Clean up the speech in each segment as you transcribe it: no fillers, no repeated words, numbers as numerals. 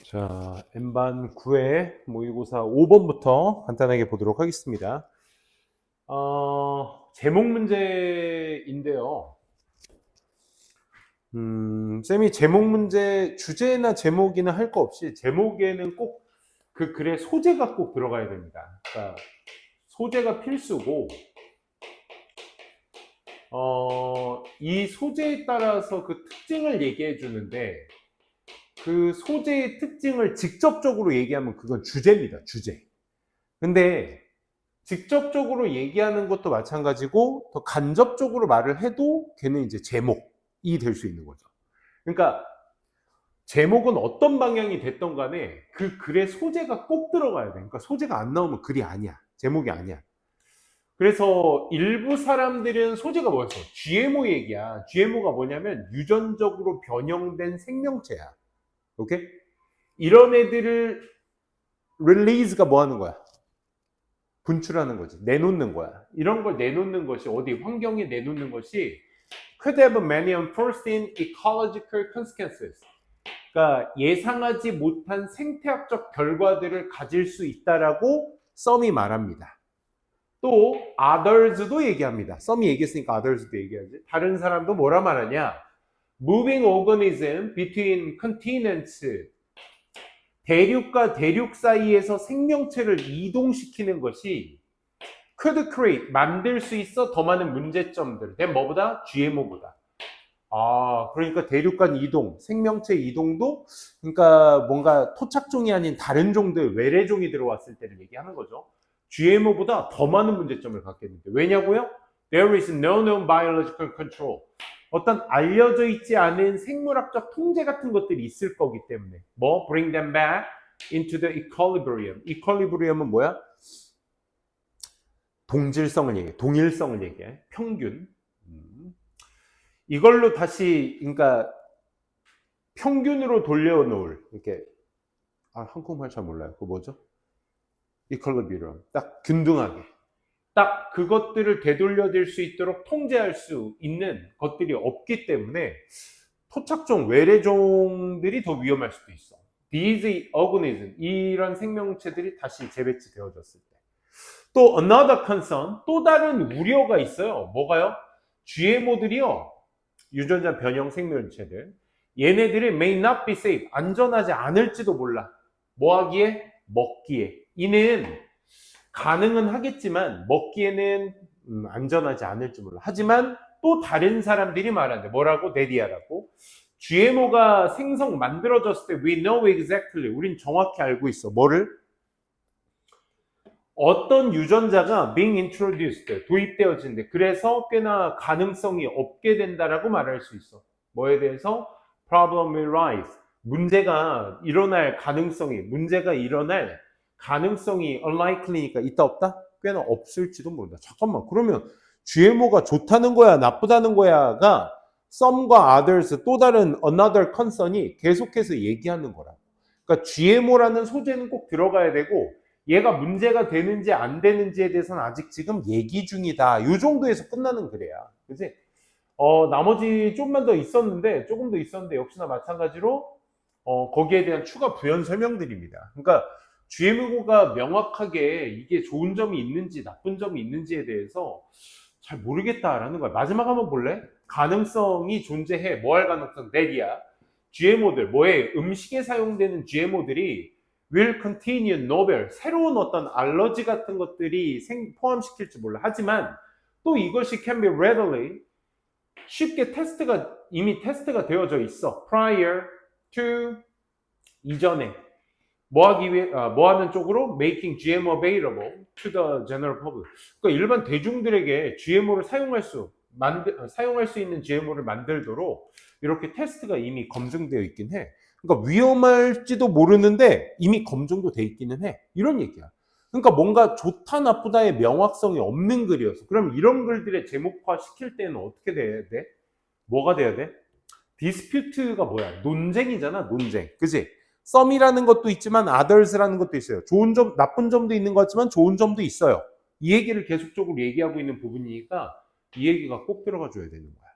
자, N반 9회 모의고사 5번부터 간단하게 보도록 하겠습니다. 제목 문제인데요. 쌤이 제목 문제, 주제나 제목이나 할 거 없이 제목에는 꼭 그 글의 소재가 꼭 들어가야 됩니다. 그러니까 소재가 필수고, 이 소재에 따라서 그 특징을 얘기해 주는데, 그 소재의 특징을 직접적으로 얘기하면 그건 주제입니다. 주제. 근데 직접적으로 얘기하는 것도 마찬가지고 더 간접적으로 말을 해도 걔는 이제 제목이 될 수 있는 거죠. 그러니까 제목은 어떤 방향이 됐던 간에 그 글의 소재가 꼭 들어가야 돼. 그러니까 소재가 안 나오면 글이 아니야. 제목이 아니야. 그래서 일부 사람들은 소재가 뭐였어? GMO 얘기야. GMO가 뭐냐면 유전적으로 변형된 생명체야. 오케이? 이런 애들을 릴리즈가 뭐 하는 거야? 분출하는 거지. 내놓는 거야. 이런 걸 내놓는 것이 어디 환경에 내놓는 것이 could have many unforeseen ecological consequences. 그러니까 예상하지 못한 생태학적 결과들을 가질 수 있다라고 썸이 말합니다. 또 others도 얘기합니다. 썸이 얘기했으니까 others도 얘기하지. 다른 사람도 뭐라 말하냐? moving organism between continents. 대륙과 대륙 사이에서 생명체를 이동시키는 것이 could create, 만들 수 있어 더 많은 문제점들. 뭐보다? GMO보다. 그러니까 대륙 간 이동, 생명체 이동도, 그러니까 뭔가 토착종이 아닌 다른 종들, 외래종이 들어왔을 때를 얘기하는 거죠. GMO보다 더 많은 문제점을 갖겠는데. 왜냐고요? There is no known biological control. 어떤 알려져 있지 않은 생물학적 통제 같은 것들이 있을 거기 때문에. Bring them back into the equilibrium. equilibrium은 뭐야? 동질성을 얘기해. 동일성을 얘기해. 평균. 이걸로 다시, 그러니까 평균으로 돌려놓을, 이렇게, 한국말 잘 몰라요. 그거 뭐죠? equilibrium. 딱 균등하게. 딱 그것들을 되돌려질 수 있도록 통제할 수 있는 것들이 없기 때문에 토착종, 외래종들이 더 위험할 수도 있어. These organisms, 이런 생명체들이 다시 재배치되어졌을 때. 또 another concern, 또 다른 우려가 있어요. 뭐가요? GMO들이요. 유전자 변형 생명체들. 얘네들이 may not be safe. 안전하지 않을지도 몰라. 뭐 하기에? 먹기에. 이는 가능은 하겠지만 먹기에는 안전하지 않을지 몰라. 하지만 또 다른 사람들이 말하는데 뭐라고? 네디아라고. GMO가 만들어졌을 때 we know exactly. 우린 정확히 알고 있어. 뭐를? 어떤 유전자가 being introduced, 도입되어진대. 그래서 꽤나 가능성이 없게 된다라고 말할 수 있어. 뭐에 대해서? problem will rise. 문제가 일어날 가능성이 unlikely니까 있다 없다? 꽤나 없을지도 모른다. 잠깐만, 그러면 GMO가 좋다는 거야 나쁘다는 거야가 some과 others, 또 다른 another concern이 계속해서 얘기하는 거라. 그러니까 GMO라는 소재는 꼭 들어가야 되고 얘가 문제가 되는지 안 되는지에 대해서는 아직 지금 얘기 중이다. 이 정도에서 끝나는 글이야. 그치? 나머지 조금 더 있었는데 역시나 마찬가지로 거기에 대한 추가 부연 설명들입니다. 그러니까 GMO가 명확하게 이게 좋은 점이 있는지 나쁜 점이 있는지에 대해서 잘 모르겠다라는 거야. 마지막 한번 볼래? 가능성이 존재해. 뭐 할 가능성? 넷이야. GMO들, 음식에 사용되는 GMO들이 will continue novel, 새로운 어떤 알러지 같은 것들이 포함시킬지 몰라. 하지만 또 이것이 can be readily, 쉽게 이미 테스트가 되어져 있어. prior to, 이전에. 뭐 하는 쪽으로? making GMO available to the general public. 그러니까 일반 대중들에게 GMO를 사용할 수 있는 GMO를 만들도록 이렇게 테스트가 이미 검증되어 있긴 해. 그러니까 위험할지도 모르는데 이미 검증도 돼 있기는 해. 이런 얘기야. 그러니까 뭔가 좋다 나쁘다의 명확성이 없는 글이었어. 그럼 이런 글들의 제목화 시킬 때는 어떻게 돼야 돼? 뭐가 돼야 돼? 디스퓨트가 뭐야? 논쟁이잖아, 논쟁. 그치? 썸이라는 것도 있지만 others라는 것도 있어요. 좋은 점, 나쁜 점도 있는 것 같지만 좋은 점도 있어요. 이 얘기를 계속적으로 얘기하고 있는 부분이니까 이 얘기가 꼭 들어가 줘야 되는 거야.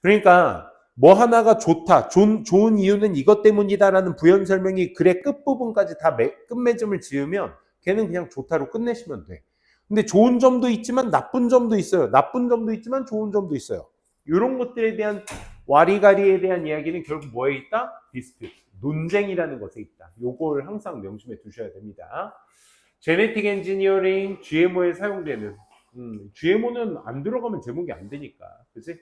그러니까 뭐 하나가 좋다, 좋은 이유는 이것 때문이다라는 부연 설명이 글의 끝부분까지 다 끝맺음을 지으면 걔는 그냥 좋다로 끝내시면 돼. 근데 좋은 점도 있지만 나쁜 점도 있어요. 나쁜 점도 있지만 좋은 점도 있어요. 이런 것들에 대한 와리가리에 대한 이야기는 결국 뭐에 있다? 디스퓨트, 논쟁이라는 것에 있다. 요걸 항상 명심해 두셔야 됩니다. 제네틱 엔지니어링, GMO에 사용되는 GMO는 안 들어가면 제목이 안 되니까, 그치?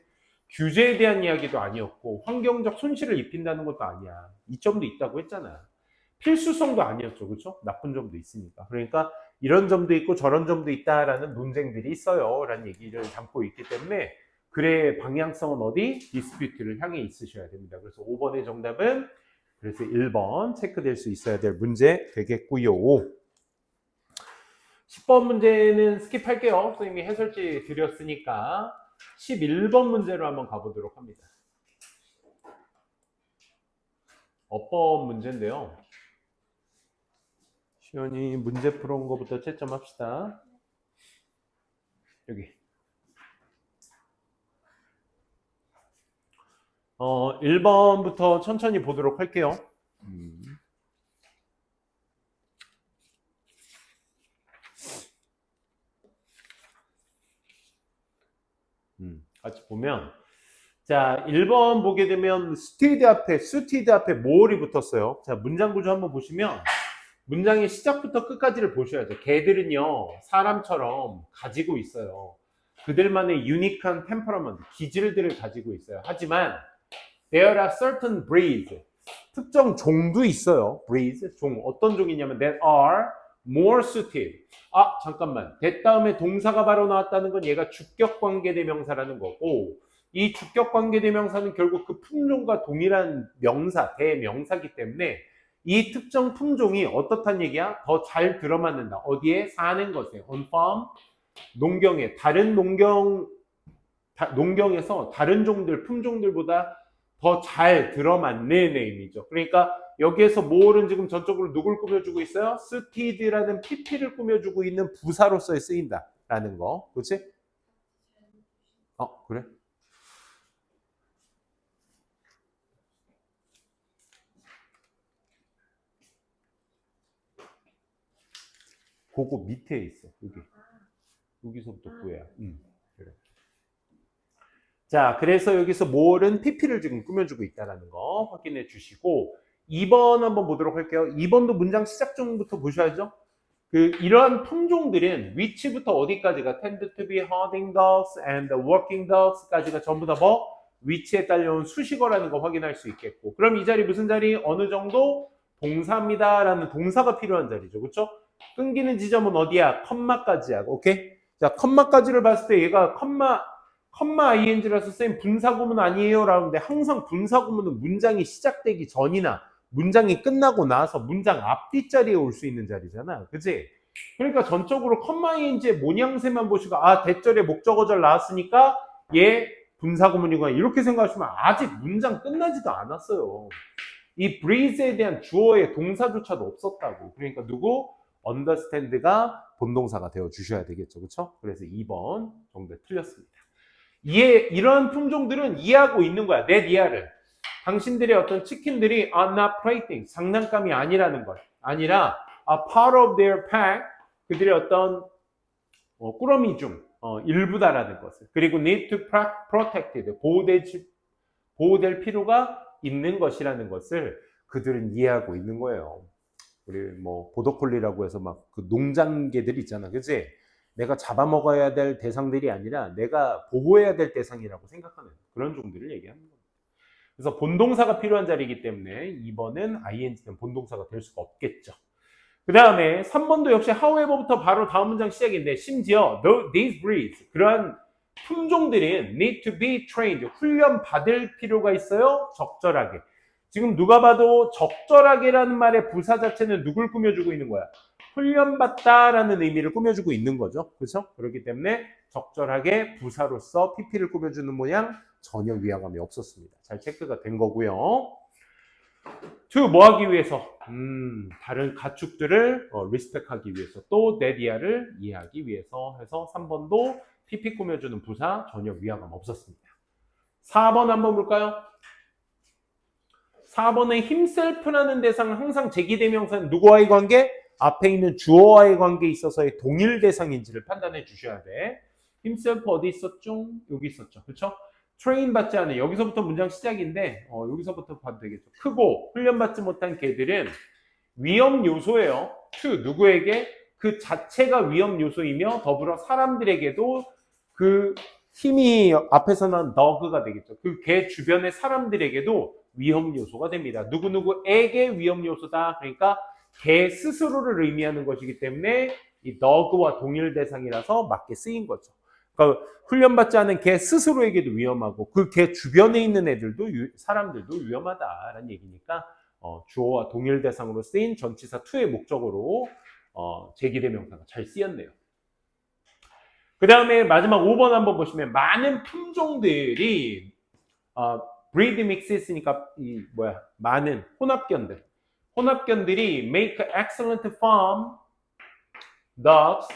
규제에 대한 이야기도 아니었고 환경적 손실을 입힌다는 것도 아니야. 이점도 있다고 했잖아. 필수성도 아니었죠, 그렇죠? 나쁜 점도 있으니까. 그러니까 이런 점도 있고 저런 점도 있다라는 논쟁들이 있어요 라는 얘기를 담고 있기 때문에 글의 방향성은 어디? 디스퓨트를 향해 있으셔야 됩니다. 그래서 5번의 정답은 그래서 1번 체크될 수 있어야 될 문제 되겠고요. 10번 문제는 스킵할게요. 선생님이 해설지 드렸으니까 11번 문제로 한번 가보도록 합니다. 어법 문제인데요. 시연이 문제 풀어온 것부터 채점합시다. 여기 1번부터 천천히 보도록 할게요. 같이 보면 자 1번 보게 되면 스티드 앞에 모어리 붙었어요. 자 문장 구조 한번 보시면 문장의 시작부터 끝까지를 보셔야죠. 개들은요 사람처럼 가지고 있어요. 그들만의 유니크한 템퍼러먼트, 기질들을 가지고 있어요. 하지만 there are certain breeds, 특정 종도 있어요. breeds, 종, 어떤 종이냐면 that are more suited. 아 잠깐만, that 다음에 동사가 바로 나왔다는 건 얘가 주격관계대명사라는 거고, 이 주격관계대명사는 결국 그 품종과 동일한 명사, 대명사기 때문에 이 특정 품종이 어떻단 얘기야? 더 잘 들어맞는다. 어디에? 사는 것에. on farm, 농경에. 다른 농경에서 다른 종들, 품종들보다 더 잘 들어맞는 의미죠. 그러니까 여기에서 more는 지금 전적으로 누굴 꾸며주고 있어요? suited라는 pp를 꾸며주고 있는 부사로서 쓰인다 라는 거. 그렇지? 그래? 그거 밑에 있어. 여기서부터 구해야. 그래. 자, 그래서 여기서 more는 pp를 지금 꾸며주고 있다는 거 확인해 주시고 2번 한번 보도록 할게요. 2번도 문장 시작점부터 보셔야죠. 이러한 품종들은 which부터 어디까지가 tend to be herding dogs and working dogs까지가 전부 다 뭐? which에 딸려온 수식어라는 거 확인할 수 있겠고, 그럼 이 자리 무슨 자리? 어느 정도? 동사입니다 라는 동사가 필요한 자리죠. 그렇죠? 끊기는 지점은 어디야? 컴마까지야. 오케이? 자, 컴마까지를 봤을 때 얘가 컴마 ing라서 쌤 분사구문 아니에요 라는데, 항상 분사구문은 문장이 시작되기 전이나 문장이 끝나고 나서 문장 앞뒷자리에 올 수 있는 자리잖아. 그치? 그러니까 전적으로 컴마 ing의 모양새만 보시고 대절에 목적어절 나왔으니까 얘 분사구문이구나 이렇게 생각하시면 아직 문장 끝나지도 않았어요. 이 breathe에 대한 주어의 동사조차도 없었다고. 그러니까 누구? understand가 본동사가 되어 주셔야 되겠죠. 그렇죠? 그래서 2번 정답 틀렸습니다. 이런 품종들은 이해하고 있는 거야. 내 니아를. 당신들의 어떤 치킨들이 are not playthings, 장난감이 아니라는 걸. 아니라 a part of their pack, 그들의 어떤 꾸러미 중 일부다라는 것을. 그리고 need to protected, 보호될 필요가 있는 것이라는 것을 그들은 이해하고 있는 거예요. 우리 뭐 보더콜리라고 해서 막 그 농장개들 있잖아, 그치? 내가 잡아먹어야 될 대상들이 아니라 내가 보호해야 될 대상이라고 생각하는 그런 종들을 얘기하는 겁니다. 그래서 본동사가 필요한 자리이기 때문에 2번은 ing는 본동사가 될 수가 없겠죠. 그 다음에 3번도 역시 however부터 바로 다음 문장 시작인데, 심지어 these breeds, 그러한 품종들은 need to be trained, 훈련 받을 필요가 있어요. 적절하게. 지금 누가 봐도 적절하게라는 말의 부사 자체는 누굴 꾸며주고 있는 거야? 훈련받다라는 의미를 꾸며주고 있는 거죠. 그렇죠? 그렇기 때문에 적절하게 부사로서 pp를 꾸며주는 모양 전혀 위화감이 없었습니다. 잘 체크가 된 거고요. 뭐 하기 위해서? 다른 가축들을 리스펙하기 위해서, 또 네디아를 이해하기 위해서 해서 3번도 pp 꾸며주는 부사 전혀 위화감 없었습니다. 4번 한번 볼까요? 4번의 himself라는 대상은 항상 제기대명사는 누구와의 관계? 앞에 있는 주어와의 관계에 있어서의 동일 대상인지를 판단해 주셔야 돼. himself 어디 있었죠? 여기 있었죠. 그렇죠? 트레인 받지 않은 여기서부터 문장 시작인데 여기서부터 봐도 되겠죠. 크고 훈련받지 못한 개들은 위험 요소예요. to 누구에게? 그 자체가 위험 요소이며 더불어 사람들에게도 그 힘이 앞에서 난 dog가 되겠죠. 그 개 주변의 사람들에게도 위험 요소가 됩니다. 누구누구에게 위험 요소다. 그러니까 개 스스로를 의미하는 것이기 때문에 이 dog와 동일 대상이라서 맞게 쓰인 거죠. 그러니까 훈련받지 않은 개 스스로에게도 위험하고 그 개 주변에 있는 애들도 사람들도 위험하다라는 얘기니까 주어와 동일 대상으로 쓰인 전치사 to의 목적으로 제기대명사가 잘 쓰였네요. 그 다음에 마지막 5번 한번 보시면 많은 품종들이 breed mixes니까 많은 혼합견들이 make excellent farm dogs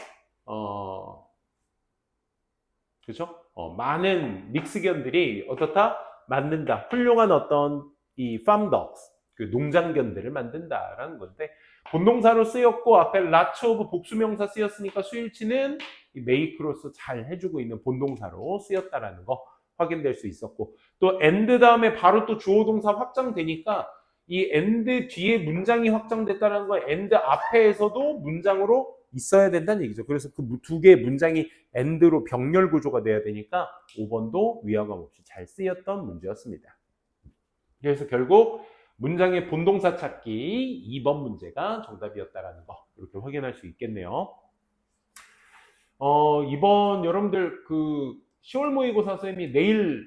그렇죠? 많은 믹스견들이 어떻다? 만든다. 훌륭한 어떤 이 farm dogs 그 농장견들을 만든다라는 건데 본동사로 쓰였고 앞에 lots of 복수명사 쓰였으니까 수일치는 이 make로서 잘 해주고 있는 본동사로 쓰였다라는 거 확인될 수 있었고 또 and 다음에 바로 또 주어 동사 확장되니까 이 and 뒤에 문장이 확장됐다는 거 and 앞에서도 문장으로 있어야 된다는 얘기죠. 그래서 그 두 개의 문장이 and로 병렬 구조가 돼야 되니까 5번도 위화감 없이 잘 쓰였던 문제였습니다. 그래서 결국 문장의 본동사 찾기 2번 문제가 정답이었다라는 거 이렇게 확인할 수 있겠네요. 이번 여러분들 그 10월 모의고사 쌤이 내일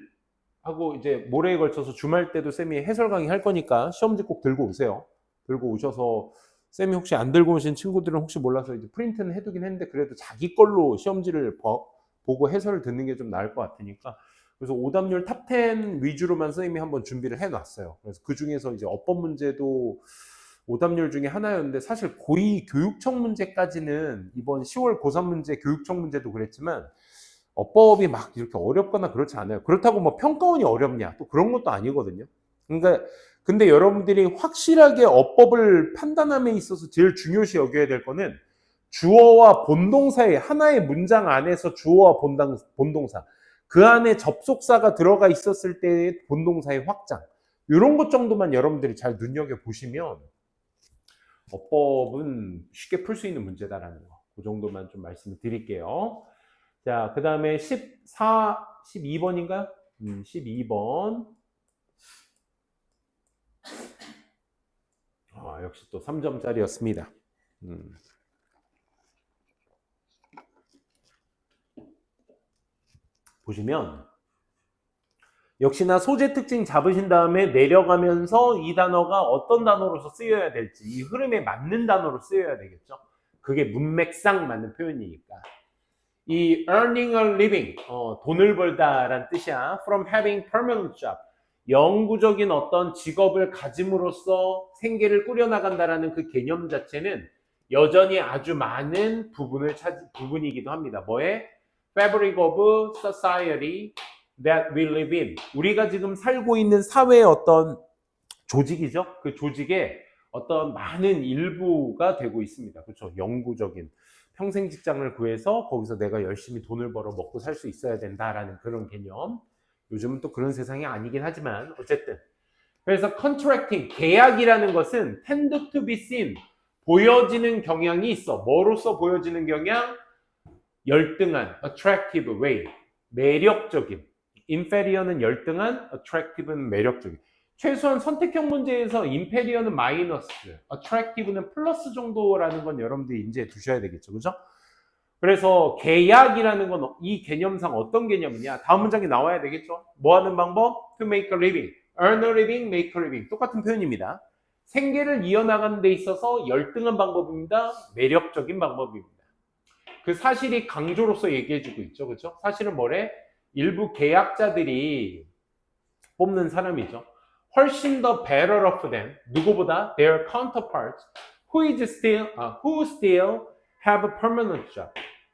하고 이제 모레에 걸쳐서 주말 때도 쌤이 해설 강의 할 거니까 시험지 꼭 들고 오세요. 들고 오셔서 쌤이 혹시 안 들고 오신 친구들은 혹시 몰라서 이제 프린트는 해두긴 했는데 그래도 자기 걸로 시험지를 보고 해설을 듣는 게 좀 나을 것 같으니까 그래서 오답률 탑 10 위주로만 쌤이 한번 준비를 해놨어요. 그래서 그 중에서 이제 어법 문제도 오답률 중에 하나였는데 사실 고2 교육청 문제까지는 이번 10월 고3 문제 교육청 문제도 그랬지만 어법이 막 이렇게 어렵거나 그렇지 않아요. 그렇다고 뭐 평가원이 어렵냐 또 그런 것도 아니거든요. 그러니까 근데 여러분들이 확실하게 어법을 판단함에 있어서 제일 중요시 여겨야 될 거는 주어와 본동사의 하나의 문장 안에서 주어와 본동사 그 안에 접속사가 들어가 있었을 때의 본동사의 확장 이런 것 정도만 여러분들이 잘 눈여겨보시면 어법은 쉽게 풀 수 있는 문제다라는 거 그 정도만 좀 말씀을 드릴게요. 자, 그 다음에 12번인가요? 12번. 역시 또 3점짜리였습니다. 보시면 역시나 소재 특징 잡으신 다음에 내려가면서 이 단어가 어떤 단어로서 쓰여야 될지 이 흐름에 맞는 단어로 쓰여야 되겠죠. 그게 문맥상 맞는 표현이니까. 이 earning a living, 돈을 벌다라는 뜻이야. From having permanent job. 영구적인 어떤 직업을 가짐으로써 생계를 꾸려나간다라는 그 개념 자체는 여전히 아주 많은 부분이기도 합니다. 뭐에? Fabric of society that we live in. 우리가 지금 살고 있는 사회의 어떤 조직이죠. 그 조직의 어떤 많은 일부가 되고 있습니다. 그렇죠. 영구적인 평생 직장을 구해서 거기서 내가 열심히 돈을 벌어 먹고 살 수 있어야 된다라는 그런 개념. 요즘은 또 그런 세상이 아니긴 하지만 어쨌든 그래서 contracting, 계약이라는 것은 tend to be seen, 보여지는 경향이 있어. 뭐로서 보여지는 경향? 열등한, attractive way, 매력적인. inferior는 열등한, attractive는 매력적인. 최소한 선택형 문제에서 inferior는 마이너스, attractive는 플러스 정도라는 건 여러분들이 인지해 두셔야 되겠죠. 그죠? 그래서 계약이라는 건 이 개념상 어떤 개념이냐? 다음 문장이 나와야 되겠죠? 뭐 하는 방법? To make a living. earn a living, make a living. 똑같은 표현입니다. 생계를 이어나가는 데 있어서 열등한 방법입니다. 매력적인 방법입니다. 그 사실이 강조로서 얘기해주고 있죠. 그렇죠? 사실은 뭐래? 일부 계약자들이 뽑는 사람이죠. 훨씬 더 better off than 누구보다 their counterparts who still have a permanent job.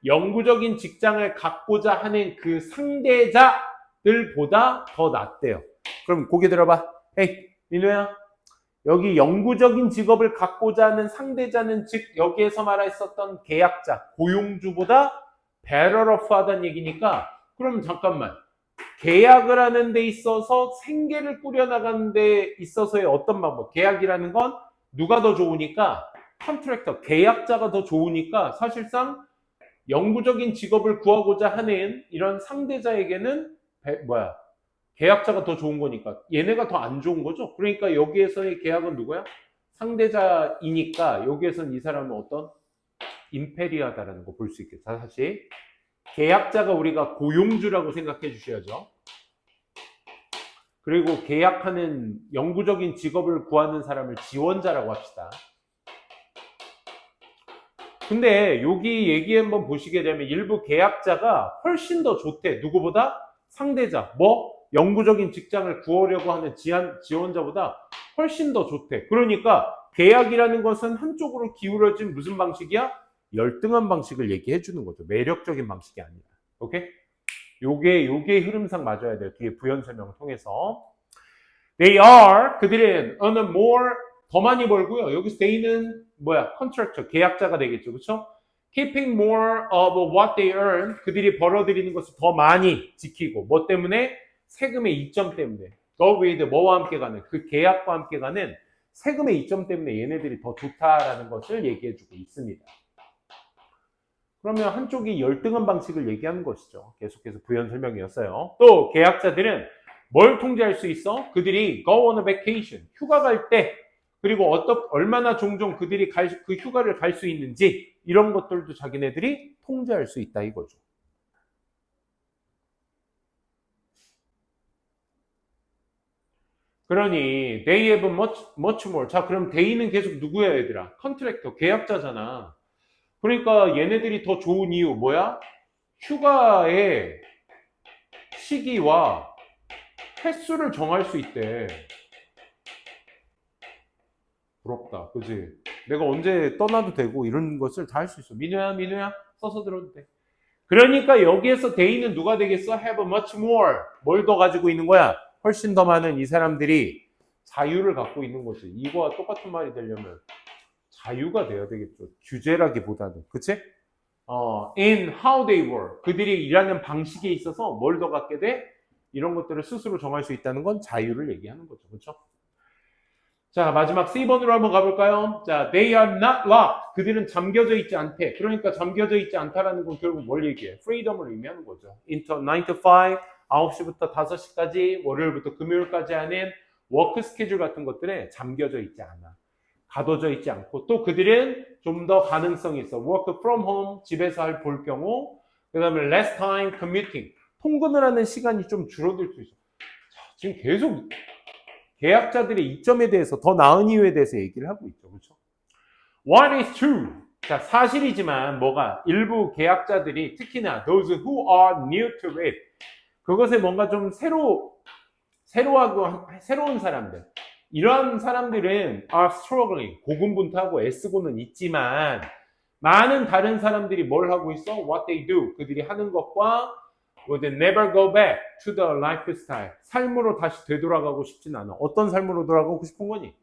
영구적인 직장을 갖고자 하는 그 상대자 계약자들보다 더 낫대요. 그럼 고개 들어봐. 헤이, 민호야. 여기 영구적인 직업을 갖고자 하는 상대자는 즉 여기에서 말했었던 계약자, 고용주보다 better off 하다는 얘기니까 그럼 잠깐만. 계약을 하는 데 있어서 생계를 꾸려나가는 데 있어서의 어떤 방법, 계약이라는 건 누가 더 좋으니까 컨트랙터, 계약자가 더 좋으니까 사실상 영구적인 직업을 구하고자 하는 이런 상대자에게는 계약자가 더 좋은 거니까 얘네가 더 안 좋은 거죠. 그러니까 여기에서의 계약은 누구야? 상대자이니까 여기에서는 이 사람은 어떤 임페리하다라는 거 볼 수 있겠죠. 다시 계약자가 우리가 고용주라고 생각해 주셔야죠. 그리고 계약하는 영구적인 직업을 구하는 사람을 지원자라고 합시다. 근데 여기 얘기 한번 보시게 되면 일부 계약자가 훨씬 더 좋대. 누구보다? 상대자. 영구적인 직장을 구하려고 하는 지원자보다 훨씬 더 좋대. 그러니까 계약이라는 것은 한쪽으로 기울어진 무슨 방식이야? 열등한 방식을 얘기해 주는 거죠. 매력적인 방식이 아니라. 오케이? 요게 흐름상 맞아야 돼요. 뒤에 부연 설명을 통해서. They are, 그들은 earn more, 더 많이 벌고요. 여기서 they는 contractor, 계약자가 되겠죠. 그렇죠? Keeping more of what they earn, 그들이 벌어들이는 것을 더 많이 지키고, 뭐 때문에? 세금의 이점 때문에. Go with, 뭐와 함께 가는, 그 계약과 함께 가는 세금의 이점 때문에 얘네들이 더 좋다라는 것을 얘기해주고 있습니다. 그러면 한쪽이 열등한 방식을 얘기하는 것이죠. 계속해서 부연 설명이었어요. 또 계약자들은 뭘 통제할 수 있어? 그들이 go on a vacation, 휴가 갈 때, 그리고 얼마나 종종 그들이 그 휴가를 갈 수 있는지 이런 것들도 자기네들이 통제할 수 있다 이거죠. 그러니 they have much more. 자, 그럼 they는 계속 누구야 얘들아? 컨트랙터, 계약자잖아. 그러니까 얘네들이 더 좋은 이유 뭐야? 휴가의 시기와 횟수를 정할 수 있대. 부럽다, 그지? 내가 언제 떠나도 되고 이런 것을 다 할 수 있어. 민우야 써서 들어도 돼. 그러니까 여기에서 대의는 누가 되겠어? have much more. 뭘 더 가지고 있는 거야? 훨씬 더 많은 이 사람들이 자유를 갖고 있는 거지. 이거와 똑같은 말이 되려면 자유가 돼야 되겠죠. 규제라기보다는. 그치? in how they work. 그들이 일하는 방식에 있어서 뭘 더 갖게 돼? 이런 것들을 스스로 정할 수 있다는 건 자유를 얘기하는 거죠. 그렇죠? 자, 마지막 C번으로 한번 가볼까요? 자, they are not locked. 그들은 잠겨져 있지 않대. 그러니까 잠겨져 있지 않다라는 건 결국 뭘 얘기해? freedom을 의미하는 거죠. into 9 to 5, 9시부터 5시까지, 월요일부터 금요일까지 하는 워크 스케줄 같은 것들에 잠겨져 있지 않아. 가둬져 있지 않고, 또 그들은 좀 더 가능성이 있어. work from home, 집에서 볼 경우, 그 다음에 less time commuting, 통근을 하는 시간이 좀 줄어들 수 있어. 자, 지금 계속 계약자들의 이점에 대해서, 더 나은 이유에 대해서 얘기를 하고 있죠. 그렇죠? What is true? 자, 사실이지만 뭐가? 일부 계약자들이 특히나 those who are new to it, 그것에 뭔가 좀 새로운 사람들, 이런 사람들은 are struggling, 고군분투하고 애쓰고는 있지만 많은 다른 사람들이 뭘 하고 있어? What they do, 그들이 하는 것과 would never go back to the lifestyle, 삶으로 다시 되돌아가고 싶진 않아. 어떤 삶으로 돌아가고 싶은 거니?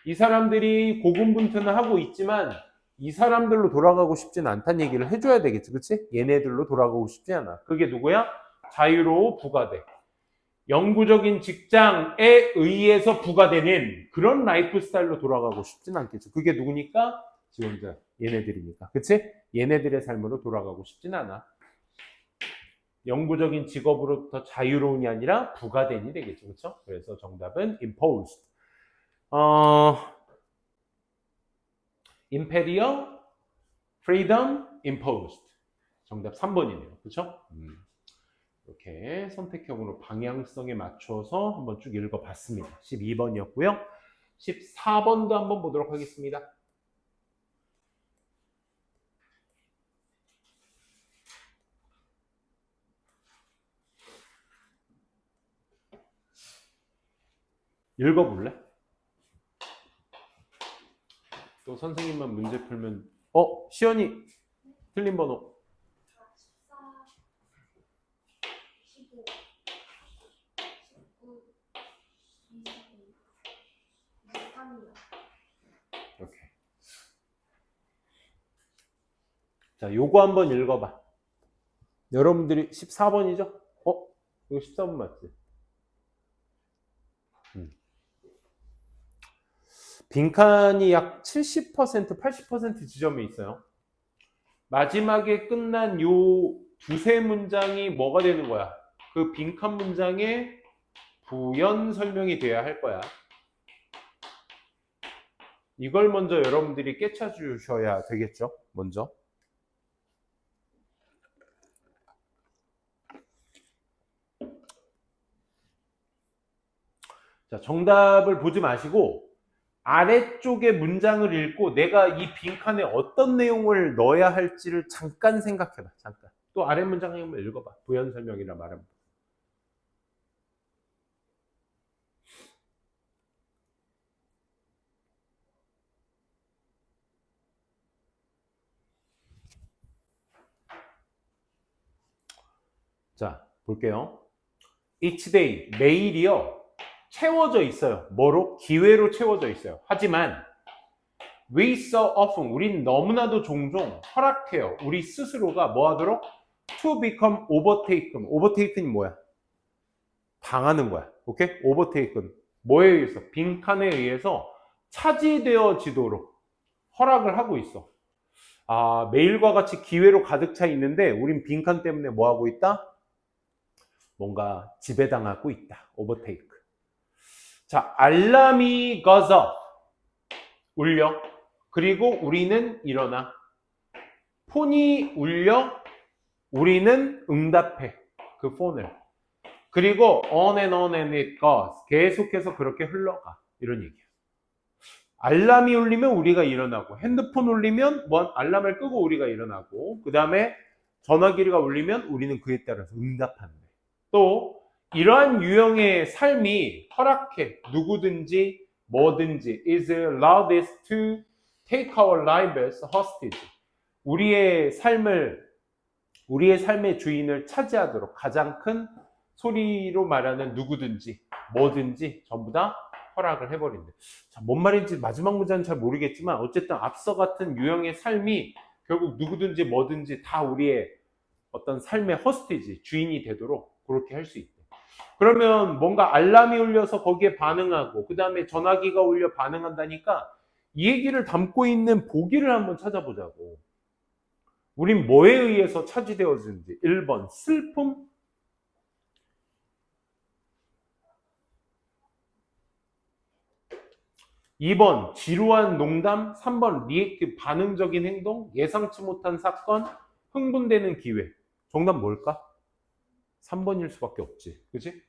이 사람들이 고군분투는 하고 있지만 이 사람들로 돌아가고 싶진 않다는 얘기를 해줘야 되겠지. 그치? 얘네들로 돌아가고 싶지 않아. 그게 누구야? 자유로워 부가돼. 영구적인 직장에 의해서 부과되는 그런 라이프 스타일로 돌아가고 싶진 않겠죠. 그게 누구니까? 지원자, 얘네들이니까. 그치? 얘네들의 삶으로 돌아가고 싶진 않아. 영구적인 직업으로부터 자유로운이 아니라 부과된이 되겠죠. 그렇죠? 그래서 정답은 imposed. imperial, freedom, imposed. 정답 3번이네요. 그렇죠? 이렇게 선택형으로 방향성에 맞춰서 한번 쭉 읽어봤습니다. 12번이었고요. 14번도 한번 보도록 하겠습니다. 읽어볼래? 또 선생님만 문제 풀면 시연이 틀린 번호 13이요. 이렇게. 자, 요거 한번 읽어봐. 여러분들이 14번이죠? 이거 14번 맞지? 빈칸이 약 70%, 80% 지점에 있어요. 마지막에 끝난 요 두세 문장이 뭐가 되는 거야? 그 빈칸 문장의 부연 설명이 돼야 할 거야. 이걸 먼저 여러분들이 깨쳐주셔야 되겠죠? 먼저. 자, 정답을 보지 마시고 아래쪽의 문장을 읽고 내가 이 빈칸에 어떤 내용을 넣어야 할지를 잠깐 생각해봐. 잠깐. 또 아래 문장 한번 읽어봐. 부연 설명이라 말하면. 자, 볼게요. Each day, 매일이요. 채워져 있어요. 뭐로? 기회로 채워져 있어요. 하지만 we so often, 우린 너무나도 종종 허락해요. 우리 스스로가 뭐 하도록? To become overtaken. overtaken이 뭐야? 당하는 거야. 오케이? overtaken. 뭐에 의해서? 빈칸에 의해서 차지되어지도록 허락을 하고 있어. 아, 매일과 같이 기회로 가득 차 있는데 우린 빈칸 때문에 뭐 하고 있다? 뭔가 지배당하고 있다. overtake. 자, 알람이 goes off. 울려. 그리고 우리는 일어나. 폰이 울려. 우리는 응답해. 그 폰을. 그리고 on and it goes. 계속해서 그렇게 흘러가. 이런 얘기야. 알람이 울리면 우리가 일어나고, 핸드폰 울리면 뭐 알람을 끄고 우리가 일어나고, 그 다음에 전화기가 울리면 우리는 그에 따라서 응답한대. 또 이러한 유형의 삶이 허락해. 누구든지 뭐든지 is allowed us to take our lives hostage. 우리의 삶의 주인을 차지하도록 가장 큰 소리로 말하는 누구든지 뭐든지 전부 다 허락을 해버린대. 자, 뭔 말인지 마지막 문장은 잘 모르겠지만 어쨌든 앞서 같은 유형의 삶이 결국 누구든지 뭐든지 다 우리의 어떤 삶의 허스티지, 주인이 되도록 그렇게 할 수 있대. 그러면 뭔가 알람이 울려서 거기에 반응하고 그 다음에 전화기가 울려 반응한다니까 이 얘기를 담고 있는 보기를 한번 찾아보자고. 우린 뭐에 의해서 차지되어지는지. 1번 슬픔, 2번 지루한 농담, 3번 리액티브 반응적인 행동, 예상치 못한 사건, 흥분되는 기회. 정답 뭘까? 3번일 수밖에 없지. 그치?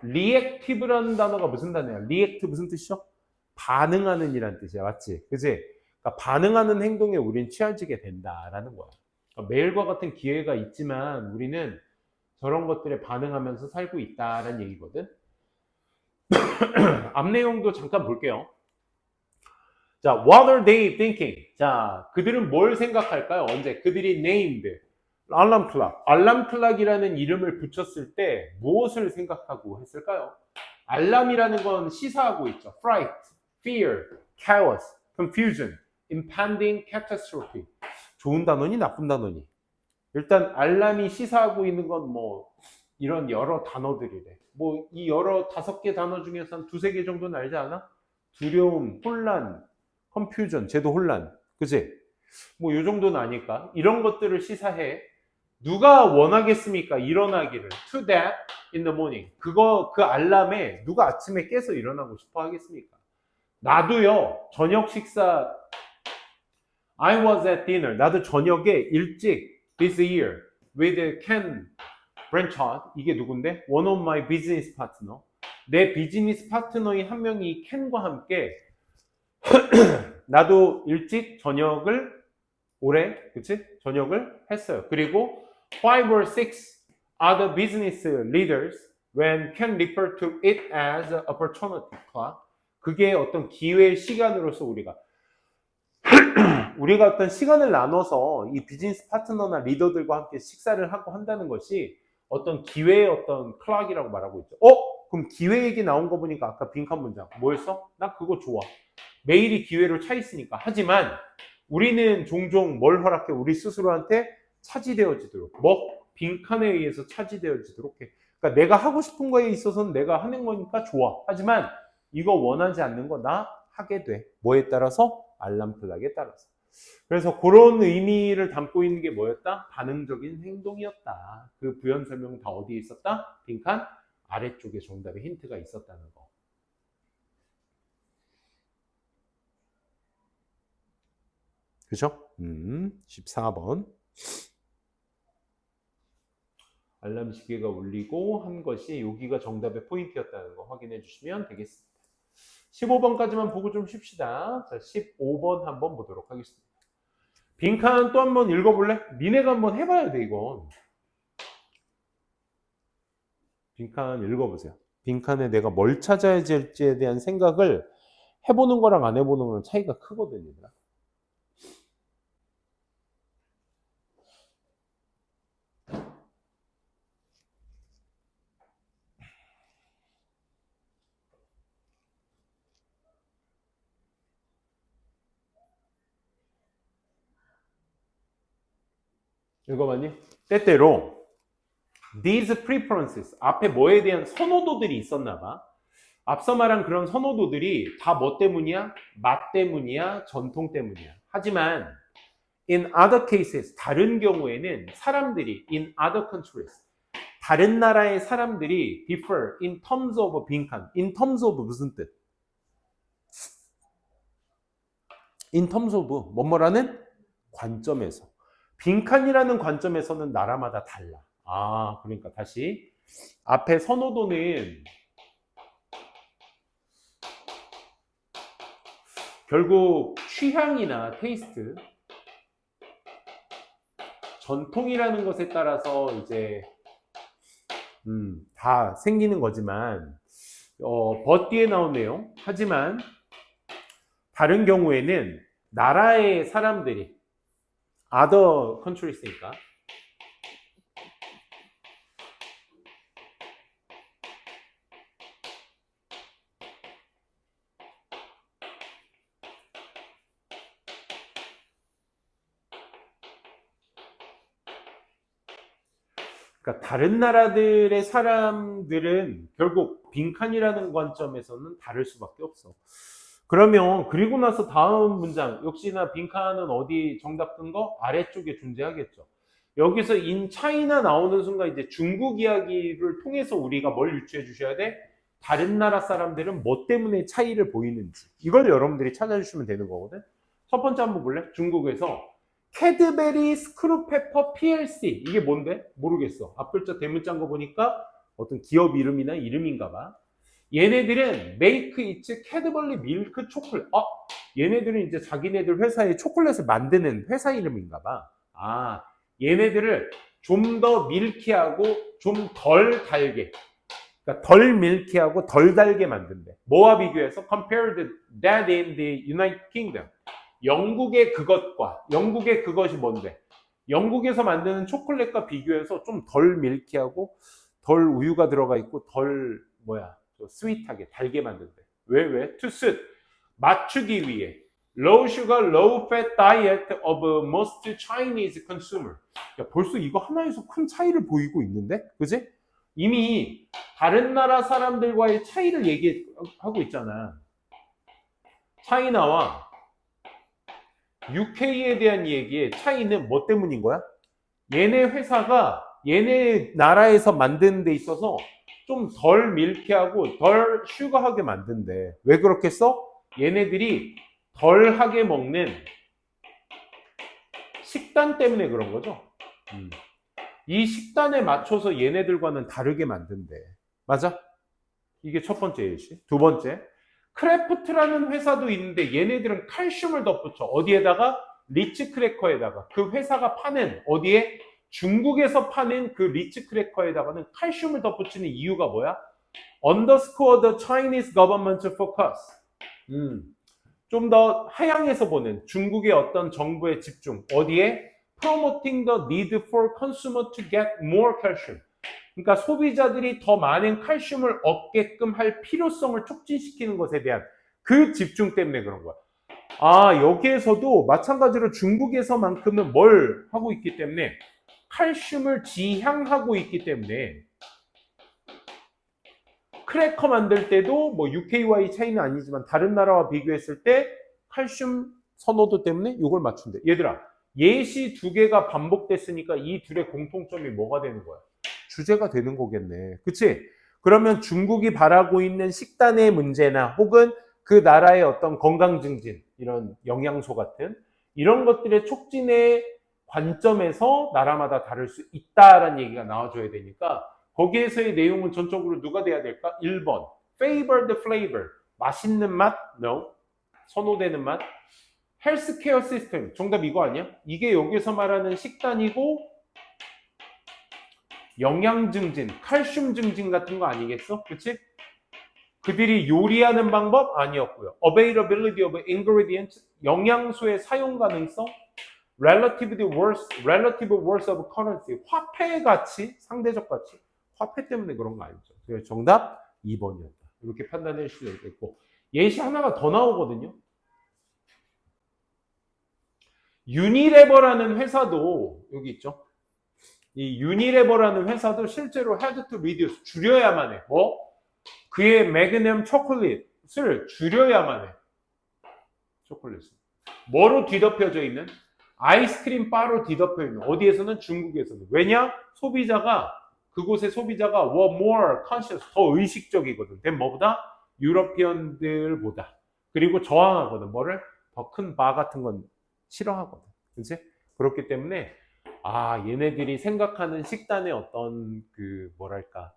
리액티브라는 단어가 무슨 단어야? 리액트 무슨 뜻이죠? 반응하는 이란 뜻이야. 맞지? 그치? 그러니까 반응하는 행동에 우린 취해지게 된다라는 거야. 그러니까 매일과 같은 기회가 있지만 우리는 저런 것들에 반응하면서 살고 있다라는 얘기거든. 앞 내용도 잠깐 볼게요. 자, what are they thinking? 자, 그들은 뭘 생각할까요? 언제? 그들이 named 알람 클락. 알람 클락이라는 이름을 붙였을 때 무엇을 생각하고 했을까요? 알람이라는 건 시사하고 있죠. fright, fear, chaos, confusion, impending catastrophe. 좋은 단어니 나쁜 단어니? 일단 알람이 시사하고 있는 건 뭐 이런 여러 단어들이래. 뭐 이 여러 5개 단어 중에서 한 2-3개 정도는 알지 않아? 두려움, 혼란, confusion, 쟤도 혼란. 그치? 뭐 요 정도는 아닐까? 이런 것들을 시사해. 누가 원하겠습니까? 일어나기를. To that in the morning. 그 알람에 누가 아침에 깨서 일어나고 싶어 하겠습니까? 나도요, 저녁 식사, I was at dinner. 나도 저녁에 일찍 this year with Ken Blanchard. 이게 누군데? One of my business partner. 내 비즈니스 파트너인 한 명이 켄과 함께 나도 일찍 저녁을 올해, 그치? 저녁을 했어요. 그리고 5 or 6 other business leaders when Ken referred to it as an opportunity clock. 그게 어떤 기회 시간으로서 우리가 어떤 시간을 나눠서 이 비즈니스 파트너나 리더들과 함께 식사를 하고 한다는 것이 어떤 기회의 어떤 클락이라고 말하고 있죠. 그럼 기회 얘기 나온 거 보니까 아까 빈칸 문장 뭐였어? 나 그거 좋아. 매일이 기회로 차 있으니까. 하지만 우리는 종종 뭘 허락해? 우리 스스로한테 차지되어지도록. 뭐? 빈칸에 의해서 차지되어지도록 해. 그러니까 내가 하고 싶은 거에 있어서는 내가 하는 거니까 좋아. 하지만 이거 원하지 않는 거 나 하게 돼. 뭐에 따라서? 알람 클락에 따라서. 그래서 그런 의미를 담고 있는 게 뭐였다? 반응적인 행동이었다. 그 부연 설명은 다 어디에 있었다? 빈칸 아래쪽에 정답의 힌트가 있었다는 거. 그죠? 14번. 알람 시계가 울리고 한 것이 여기가 정답의 포인트였다는 거 확인해 주시면 되겠습니다. 15번까지만 보고 좀 쉽시다. 자, 15번 한번 보도록 하겠습니다. 빈칸 또 한번 읽어볼래? 니네가 한번 해봐야 돼, 이건. 빈칸 읽어보세요. 빈칸에 내가 뭘 찾아야 될지에 대한 생각을 해보는 거랑 안 해보는 거랑 차이가 크거든요. 읽어봤니? 때때로 these preferences 앞에 뭐에 대한 선호도들이 있었나 봐. 앞서 말한 그런 선호도들이 다 뭐 때문이야? 맛 때문이야? 전통 때문이야. 하지만 in other cases 다른 경우에는 사람들이 in other countries 다른 나라의 사람들이 differ in terms of 빈칸. in terms of 무슨 뜻? in terms of 뭐뭐라는 관점에서. 빈칸이라는 관점에서는 나라마다 달라. 아, 그러니까 다시 앞에 선호도는 결국 취향이나 테이스트, 전통이라는 것에 따라서 이제 다 생기는 거지만 but 뒤에 나온 내용. 하지만 다른 경우에는 나라의 사람들이 other countryes니까 그러니까 다른 나라들의 사람들은 결국 빈칸이라는 관점에서는 다를 수밖에 없어. 그러면 그리고 나서 다음 문장 역시나 빈칸은 어디 정답 뜬 거? 아래쪽에 존재하겠죠. 여기서 in China 나오는 순간 이제 중국 이야기를 통해서 우리가 뭘 유추해 주셔야 돼? 다른 나라 사람들은 뭐 때문에 차이를 보이는지 이걸 여러분들이 찾아주시면 되는 거거든. 첫 번째 한번 볼래? 중국에서 캐드베리 스크루페퍼 PLC 이게 뭔데? 모르겠어. 앞글자 대문자인 거 보니까 어떤 기업 이름이나 이름인가 봐. 얘네들은 make it 캐드버리 밀크 초콜릿. 얘네들은 이제 자기네들 회사에 초콜릿을 만드는 회사 이름인가 봐. 아, 얘네들을 좀 더 밀키하고 좀 덜 달게. 그러니까 덜 밀키하고 덜 달게 만든대. 뭐와 비교해서? Compared that in the United Kingdom. 영국의 그것과 영국의 그것이 뭔데? 영국에서 만드는 초콜릿과 비교해서 좀 덜 밀키하고 덜 우유가 들어가 있고 덜 스윗하게 달게 만든대. 왜? To suit 맞추기 위해 low sugar, low fat diet of most Chinese consumer. 야, 벌써 이거 하나에서 큰 차이를 보이고 있는데, 그지? 이미 다른 나라 사람들과의 차이를 얘기하고 있잖아. 차이나와 UK에 대한 얘기의 차이는 뭐 때문인 거야? 얘네 회사가 얘네 나라에서 만드는 데 있어서 좀 덜 밀키하고 덜 슈거하게 만든대. 왜 그렇게 써? 얘네들이 덜 하게 먹는 식단 때문에 그런 거죠. 이 식단에 맞춰서 얘네들과는 다르게 만든대. 맞아? 이게 첫 번째 예시. 두 번째, 크래프트라는 회사도 있는데 얘네들은 칼슘을 덧붙여. 어디에다가? 리치 크래커에다가. 그 회사가 파는 어디에? 중국에서 파는 그 리치 크래커에다가는 칼슘을 덧붙이는 이유가 뭐야? Underscore the Chinese government focus. 좀 더 하향해서 보는 중국의 어떤 정부의 집중. 어디에? Promoting the need for consumer to get more calcium. 그러니까 소비자들이 더 많은 칼슘을 얻게끔 할 필요성을 촉진시키는 것에 대한 그 집중 때문에 그런 거야. 아, 여기에서도 마찬가지로 중국에서만큼은 뭘 하고 있기 때문에 칼슘을 지향하고 있기 때문에 크래커 만들 때도 뭐 UK와의 차이는 아니지만 다른 나라와 비교했을 때 칼슘 선호도 때문에 이걸 맞춘대. 얘들아, 예시 두 개가 반복됐으니까 이 둘의 공통점이 뭐가 되는 거야? 주제가 되는 거겠네. 그치? 그러면 중국이 바라고 있는 식단의 문제나 혹은 그 나라의 어떤 건강 증진, 이런 영양소 같은 이런 것들의 촉진의 관점에서 나라마다 다를 수 있다라는 얘기가 나와줘야 되니까 거기에서의 내용은 전적으로 누가 돼야 될까? 1번. Favor the flavor. 맛있는 맛? No. 선호되는 맛? 헬스케어 시스템. 정답 이거 아니야? 이게 여기서 말하는 식단이고 영양 증진, 칼슘 증진 같은 거 아니겠어? 그치? 그들이 요리하는 방법? 아니었고요. Availability of ingredients, 영양소의 사용 가능성, relative worth of currency, 화폐 가치, 상대적 가치. 화폐 때문에 그런 거 아니죠. 그래서 정답 2번이었다. 이렇게 판단해 주실 수 있겠고, 예시 하나가 더 나오거든요. 유니레버라는 회사도 여기 있죠. 이 유니레버라는 회사도 실제로 had to reduce, 줄여야만 해. 뭐? 그의 매그넘 초콜릿을 줄여야만 해. 초콜릿을. 뭐로 뒤덮여져 있는? 아이스크림 바로 뒤덮여 있는. 어디에서는? 중국에서는. 왜냐? 소비자가, 그곳의 소비자가 were more conscious, 더 의식적이거든. 된 뭐보다? 유러피언들보다. 그리고 저항하거든. 뭐를? 더 큰 바 같은 건 싫어하거든. 그치? 그렇기 때문에 아, 얘네들이 생각하는 식단의 어떤 그 뭐랄까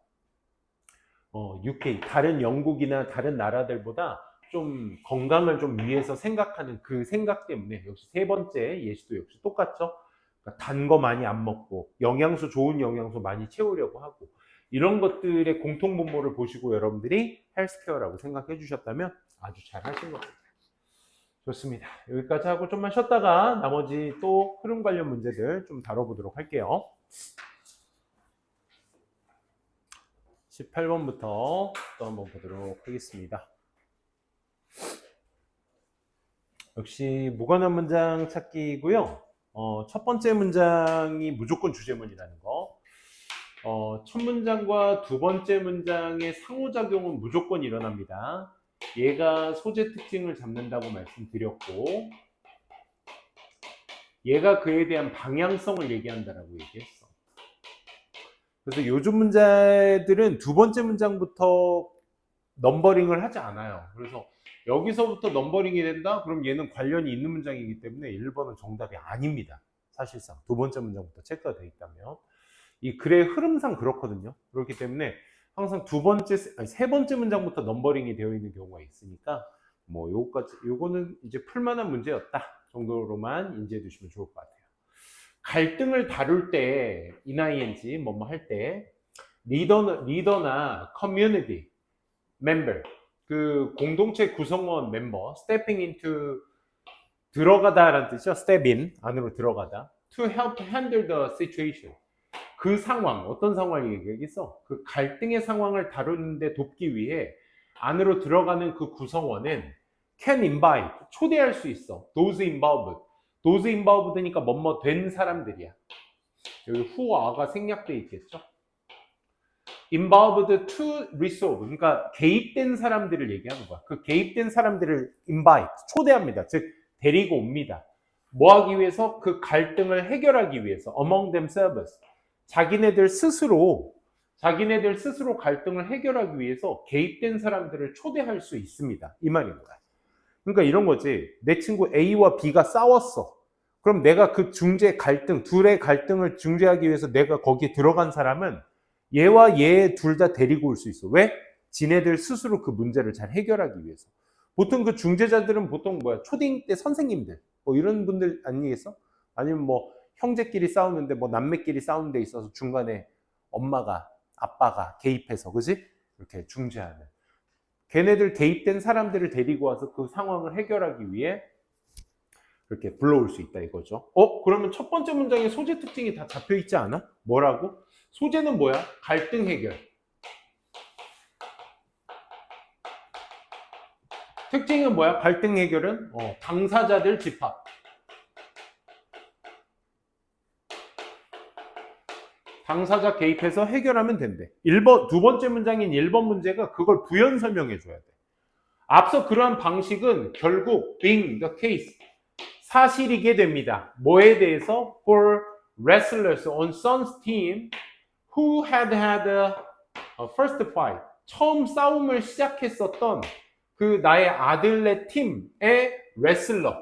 UK, 다른 영국이나 다른 나라들보다 좀 건강을 좀 위해서 생각하는 그 생각 때문에 역시 세 번째 예시도 역시 똑같죠. 그러니까 단 거 많이 안 먹고 영양소, 좋은 영양소 많이 채우려고 하고 이런 것들의 공통분모를 보시고 여러분들이 헬스케어라고 생각해 주셨다면 아주 잘 하신 겁니다. 좋습니다. 여기까지 하고 좀만 쉬었다가 나머지 또 흐름 관련 문제들 좀 다뤄보도록 할게요. 18번부터 또 한번 보도록 하겠습니다. 역시 무관한 문장 찾기고요. 첫 번째 문장이 무조건 주제문이라는 거. 첫 문장과 두 번째 문장의 상호작용은 무조건 일어납니다. 얘가 소재 특징을 잡는다고 말씀드렸고 얘가 그에 대한 방향성을 얘기한다라고 얘기했어. 그래서 요즘 문제들은 두 번째 문장부터 넘버링을 하지 않아요. 그래서 여기서부터 넘버링이 된다? 그럼 얘는 관련이 있는 문장이기 때문에 1번은 정답이 아닙니다. 사실상 두 번째 문장부터 체크가 되어 있다면 이 글의 흐름상 그렇거든요. 그렇기 때문에 항상 세 번째 문장부터 넘버링이 되어 있는 경우가 있으니까 뭐 요거는 이제 풀만한 문제였다 정도로만 인지해 두시면 좋을 것 같아요. 갈등을 다룰 때 ing 뭐뭐 할 때 리더나 커뮤니티 멤버 그 공동체 구성원 멤버 stepping into 들어가다라는 뜻이죠. step in 안으로 들어가다 to help handle the situation 그 상황, 어떤 상황이 얘기했어? 그 갈등의 상황을 다루는데 돕기 위해 안으로 들어가는 그 구성원은 can invite, 초대할 수 있어. those involved니까 뭐뭐 된 사람들이야. 여기 who와 are가 생략되어 있겠죠? involved to resolve, 그러니까 개입된 사람들을 얘기하는 거야. 그 개입된 사람들을 invite, 초대합니다. 즉, 데리고 옵니다. 뭐 하기 위해서? 그 갈등을 해결하기 위해서 among themselves. 자기네들 스스로 갈등을 해결하기 위해서 개입된 사람들을 초대할 수 있습니다. 이 말입니다. 그러니까 이런 거지. 내 친구 A와 B가 싸웠어. 그럼 내가 그 둘의 갈등을 중재하기 위해서 내가 거기에 들어간 사람은 얘와 얘 둘 다 데리고 올 수 있어. 왜? 지네들 스스로 그 문제를 잘 해결하기 위해서. 보통 그 중재자들은 보통 초딩 때 선생님들, 뭐 이런 분들 아니겠어? 아니면 뭐 형제끼리 싸우는데 뭐 남매끼리 싸우는 데 있어서 중간에 엄마가 아빠가 개입해서 그지? 이렇게 중재하는 걔네들 개입된 사람들을 데리고 와서 그 상황을 해결하기 위해 이렇게 불러올 수 있다 이거죠. 그러면 첫 번째 문장에 소재 특징이 다 잡혀 있지 않아? 뭐라고? 소재는 뭐야? 갈등 해결. 특징은 뭐야? 갈등 해결은 당사자들 집합. 당사자 개입해서 해결하면 된대. 두 번째 문장인 1번 문제가 그걸 부연 설명해 줘야 돼. 앞서 그러한 방식은 결국 being the case, 사실이게 됩니다. 뭐에 대해서? For wrestlers on son's team who had a first fight. 처음 싸움을 시작했었던 그 나의 아들네 팀의 레슬러에게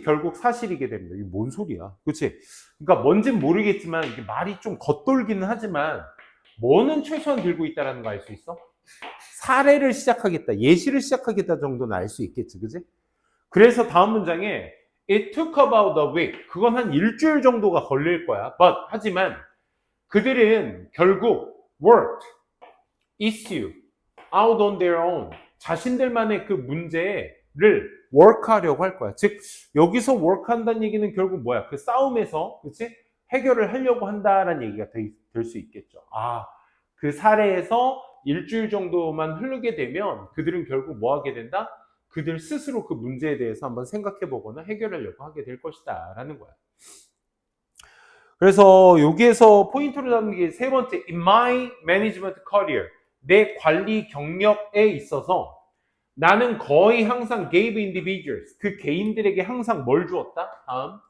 결국 사실이게 됩니다. 이게 뭔 소리야? 그치? 그러니까 뭔진 모르겠지만 이게 말이 좀 겉돌기는 하지만 뭐는 최소한 들고 있다는 거 알 수 있어? 사례를 시작하겠다, 예시를 시작하겠다 정도는 알 수 있겠지, 그지? 그래서 다음 문장에 It took about a week. 그건 한 일주일 정도가 걸릴 거야. 하지만 그들은 결국 worked, issue, out on their own. 자신들만의 그 문제를 work하려고 할 거야. 즉 여기서 work한다는 얘기는 결국 뭐야? 그 싸움에서 그치? 해결을 하려고 한다라는 얘기가 될 수 있겠죠. 그 사례에서 일주일 정도만 흐르게 되면 그들은 결국 뭐 하게 된다? 그들 스스로 그 문제에 대해서 한번 생각해 보거나 해결하려고 하게 될 것이다 라는 거야. 그래서 여기에서 포인트로 잡는 게 세 번째, in my management career, 내 관리 경력에 있어서 나는 거의 항상 gave individuals, 그 개인들에게 항상 뭘 주었다? 다음,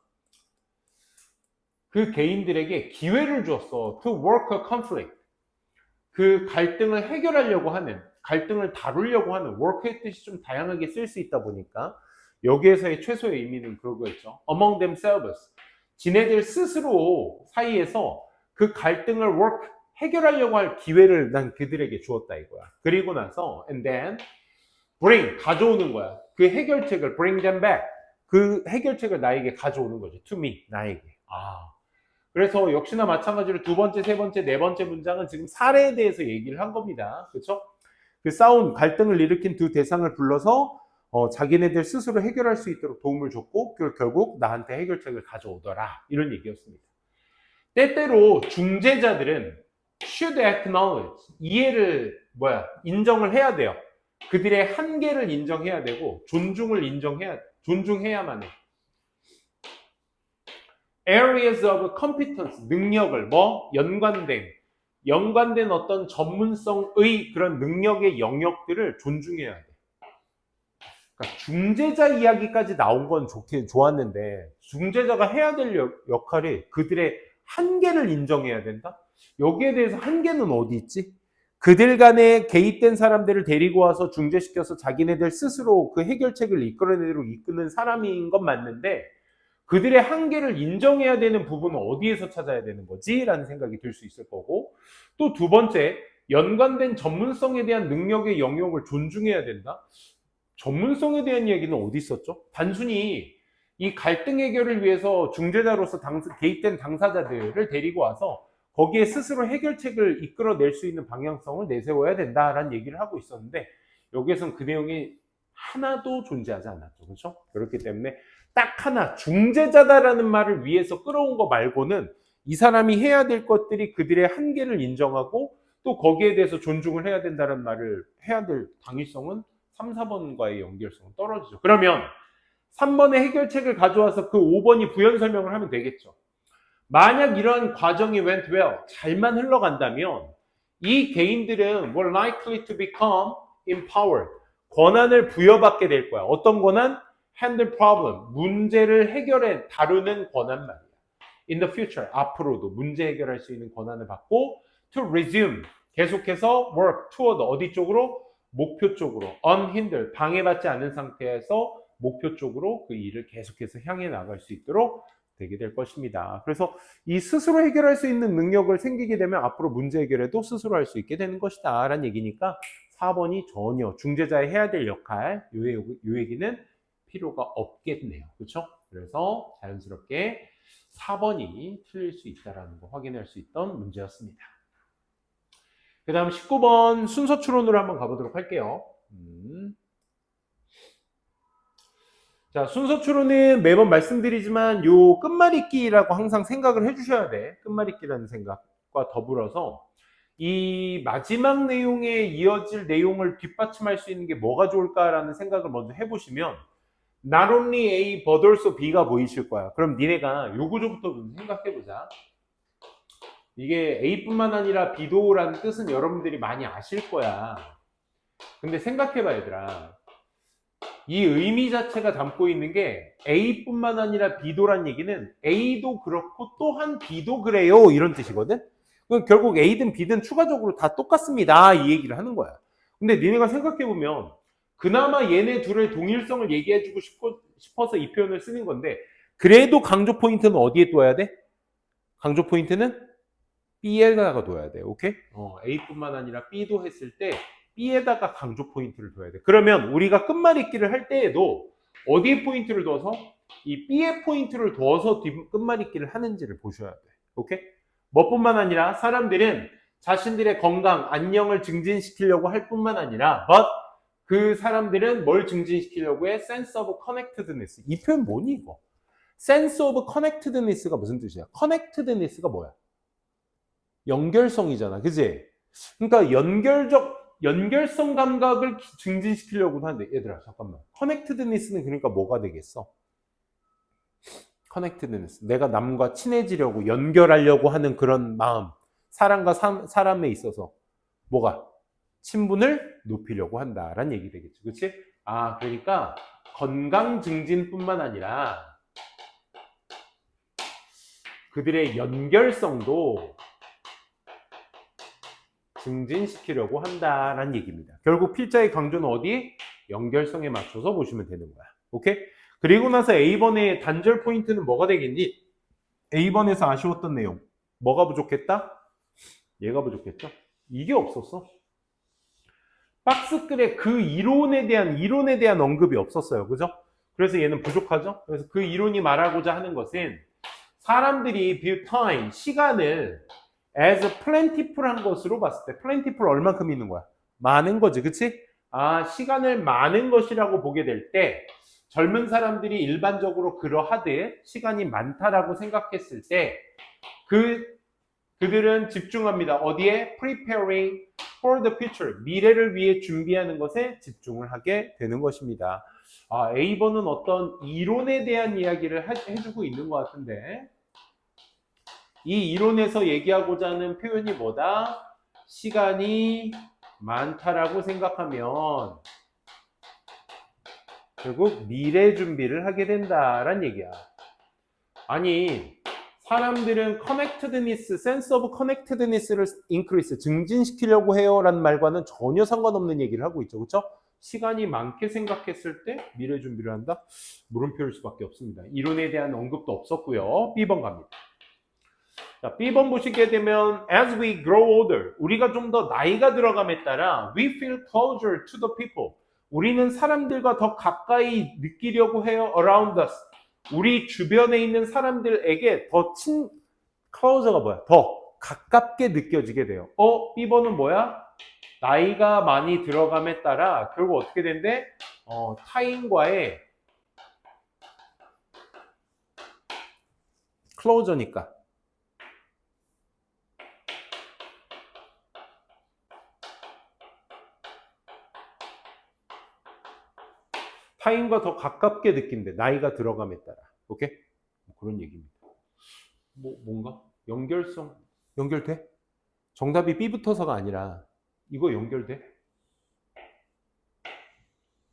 그 개인들에게 기회를 주었어. to work a conflict, 그 갈등을 해결하려고 하는, 갈등을 다루려고 하는, work의 뜻이 좀 다양하게 쓸 수 있다 보니까 여기에서의 최소의 의미는 그거겠죠. among themselves, 지네들 스스로 사이에서 그 갈등을 해결하려고 할 기회를 난 그들에게 주었다 이거야. 그리고 나서 and then bring, 가져오는 거야. 그 해결책을 bring them back, 그 해결책을 나에게 가져오는 거죠. to me, 나에게. 그래서 역시나 마찬가지로 두 번째, 세 번째, 네 번째 문장은 지금 사례에 대해서 얘기를 한 겁니다. 그렇죠? 그 싸운 갈등을 일으킨 두 대상을 불러서 자기네들 스스로 해결할 수 있도록 도움을 줬고 결국 나한테 해결책을 가져오더라 이런 얘기였습니다. 때때로 중재자들은 should acknowledge, 이해를 인정을 해야 돼요. 그들의 한계를 인정해야 되고 존중해야만 해. areas of competence, 능력을 연관된 어떤 전문성의 그런 능력의 영역들을 존중해야 돼. 그러니까 중재자 이야기까지 나온 건 좋았는데 중재자가 해야 될 역할이 그들의 한계를 인정해야 된다? 여기에 대해서 한계는 어디 있지? 그들 간에 개입된 사람들을 데리고 와서 중재시켜서 자기네들 스스로 그 해결책을 이끄는 사람인 건 맞는데 그들의 한계를 인정해야 되는 부분은 어디에서 찾아야 되는 거지? 라는 생각이 들 수 있을 거고, 또 두 번째, 연관된 전문성에 대한 능력의 영역을 존중해야 된다? 전문성에 대한 이야기는 어디 있었죠? 단순히 이 갈등 해결을 위해서 중재자로서 개입된 당사자들을 데리고 와서 거기에 스스로 해결책을 이끌어낼 수 있는 방향성을 내세워야 된다라는 얘기를 하고 있었는데 여기에서는 그 내용이 하나도 존재하지 않았죠. 그렇죠? 그렇기 때문에 딱 하나 중재자다라는 말을 위해서 끌어온 거 말고는 이 사람이 해야 될 것들이 그들의 한계를 인정하고 또 거기에 대해서 존중을 해야 된다는 말을 해야 될 당위성은 3, 4번과의 연결성은 떨어지죠. 그러면 3번의 해결책을 가져와서 그 5번이 부연 설명을 하면 되겠죠. 만약 이런 과정이 went well, 잘만 흘러간다면 이 개인들은 were likely to become empowered, 권한을 부여받게 될 거야. 어떤 권한? handle problem, 문제를 다루는 권한 말이야. in the future, 앞으로도 문제 해결할 수 있는 권한을 받고 to resume, 계속해서 work toward, 어디 쪽으로? 목표 쪽으로. unhindered, 방해받지 않은 상태에서 목표 쪽으로 그 일을 계속해서 향해 나갈 수 있도록 되게 될 것입니다. 그래서 이 스스로 해결할 수 있는 능력을 생기게 되면 앞으로 문제 해결에도 스스로 할 수 있게 되는 것이다 라는 얘기니까 4번이 전혀 중재자의 해야 될 역할, 요 얘기는 필요가 없겠네요. 그렇죠? 그래서 자연스럽게 4번이 틀릴 수 있다는 거 확인할 수 있던 문제였습니다. 그 다음 19번 순서 추론으로 한번 가보도록 할게요. 자, 순서 추론은 매번 말씀드리지만 요 끝말잇기라고 항상 생각을 해주셔야 돼. 끝말잇기라는 생각과 더불어서 이 마지막 내용에 이어질 내용을 뒷받침할 수 있는 게 뭐가 좋을까라는 생각을 먼저 해보시면 Not only A but also B가 보이실 거야. 그럼 니네가 요거부터 생각해보자. 이게 A뿐만 아니라 B도라는 뜻은 여러분들이 많이 아실 거야. 근데 생각해봐 얘들아. 이 의미 자체가 담고 있는 게 A뿐만 아니라 B도란 얘기는 A도 그렇고 또한 B도 그래요 이런 뜻이거든. 결국 A든 B든 추가적으로 다 똑같습니다 이 얘기를 하는 거야. 근데 니네가 생각해보면 그나마 얘네 둘의 동일성을 얘기해주고 싶어서 이 표현을 쓰는 건데 그래도 강조 포인트는 어디에 둬야 돼? 강조 포인트는 B에다가 둬야 돼. 오케이? A뿐만 아니라 B도 했을 때 B에다가 강조 포인트를 둬야 돼. 그러면 우리가 끝말잇기를 할 때에도 어디에 포인트를 둬서 이 B에 포인트를 둬서 끝말잇기를 하는지를 보셔야 돼. 오케이? 뭐뿐만 아니라 사람들은 자신들의 건강, 안녕을 증진시키려고 할 뿐만 아니라 but 그 사람들은 뭘 증진시키려고 해? sense of connectedness. 이 표현 뭐니 이거? sense of connectedness가 무슨 뜻이야? connectedness가 뭐야? 연결성이잖아. 그지? 그러니까 연결성 감각을 증진시키려고 하는데 얘들아 잠깐만. connectedness는 그러니까 뭐가 되겠어? connectedness. 내가 남과 친해지려고 연결하려고 하는 그런 마음. 사람과 사람에 있어서 뭐가? 친분을 높이려고 한다라는 얘기 되겠죠. 그렇지? 아, 그러니까 건강 증진뿐만 아니라 그들의 연결성도 증진시키려고 한다라는 얘기입니다. 결국 필자의 강조는 어디? 연결성에 맞춰서 보시면 되는 거야. 오케이? 그리고 나서 A번의 단절 포인트는 뭐가 되겠니? A번에서 아쉬웠던 내용. 뭐가 부족했다? 얘가 부족했죠? 이게 없었어. 박스글에 그 이론에 대한 언급이 없었어요. 그죠? 그래서 얘는 부족하죠? 그래서 그 이론이 말하고자 하는 것은 사람들이 view time, 시간을 as plentiful한 것으로 봤을 때 plentiful 얼만큼 있는 거야? 많은 거지. 그치? 아, 시간을 많은 것이라고 보게 될 때 젊은 사람들이 일반적으로 그러하듯 시간이 많다라고 생각했을 때 그들은 집중합니다. 어디에? Preparing for the future. 미래를 위해 준비하는 것에 집중을 하게 되는 것입니다. 아, A번은 어떤 이론에 대한 이야기를 해주고 있는 것 같은데 이 이론에서 얘기하고자 하는 표현이 뭐다? 시간이 많다라고 생각하면 결국 미래 준비를 하게 된다라는 얘기야. 아니 사람들은 connectedness, sense of connectedness를 increase, 증진시키려고 해요 라는 말과는 전혀 상관없는 얘기를 하고 있죠. 그렇죠? 시간이 많게 생각했을 때 미래 준비를 한다? 물음표일 수밖에 없습니다. 이론에 대한 언급도 없었고요. B번 갑니다. 자, B번 보시게 되면 as we grow older, 우리가 좀 더 나이가 들어감에 따라 we feel closer to the people. 우리는 사람들과 더 가까이 느끼려고 해요. around us. 우리 주변에 있는 사람들에게 closer가 뭐야? 더 가깝게 느껴지게 돼요. B번은 뭐야? 나이가 많이 들어감에 따라 결국 어떻게 된대? 타인과의 closer니까. 타인과 더 가깝게 느낀대. 나이가 들어감에 따라. 오케이? 그런 얘기입니다. 뭔가? 연결성. 연결돼? 정답이 B부터서가 아니라 이거 연결돼?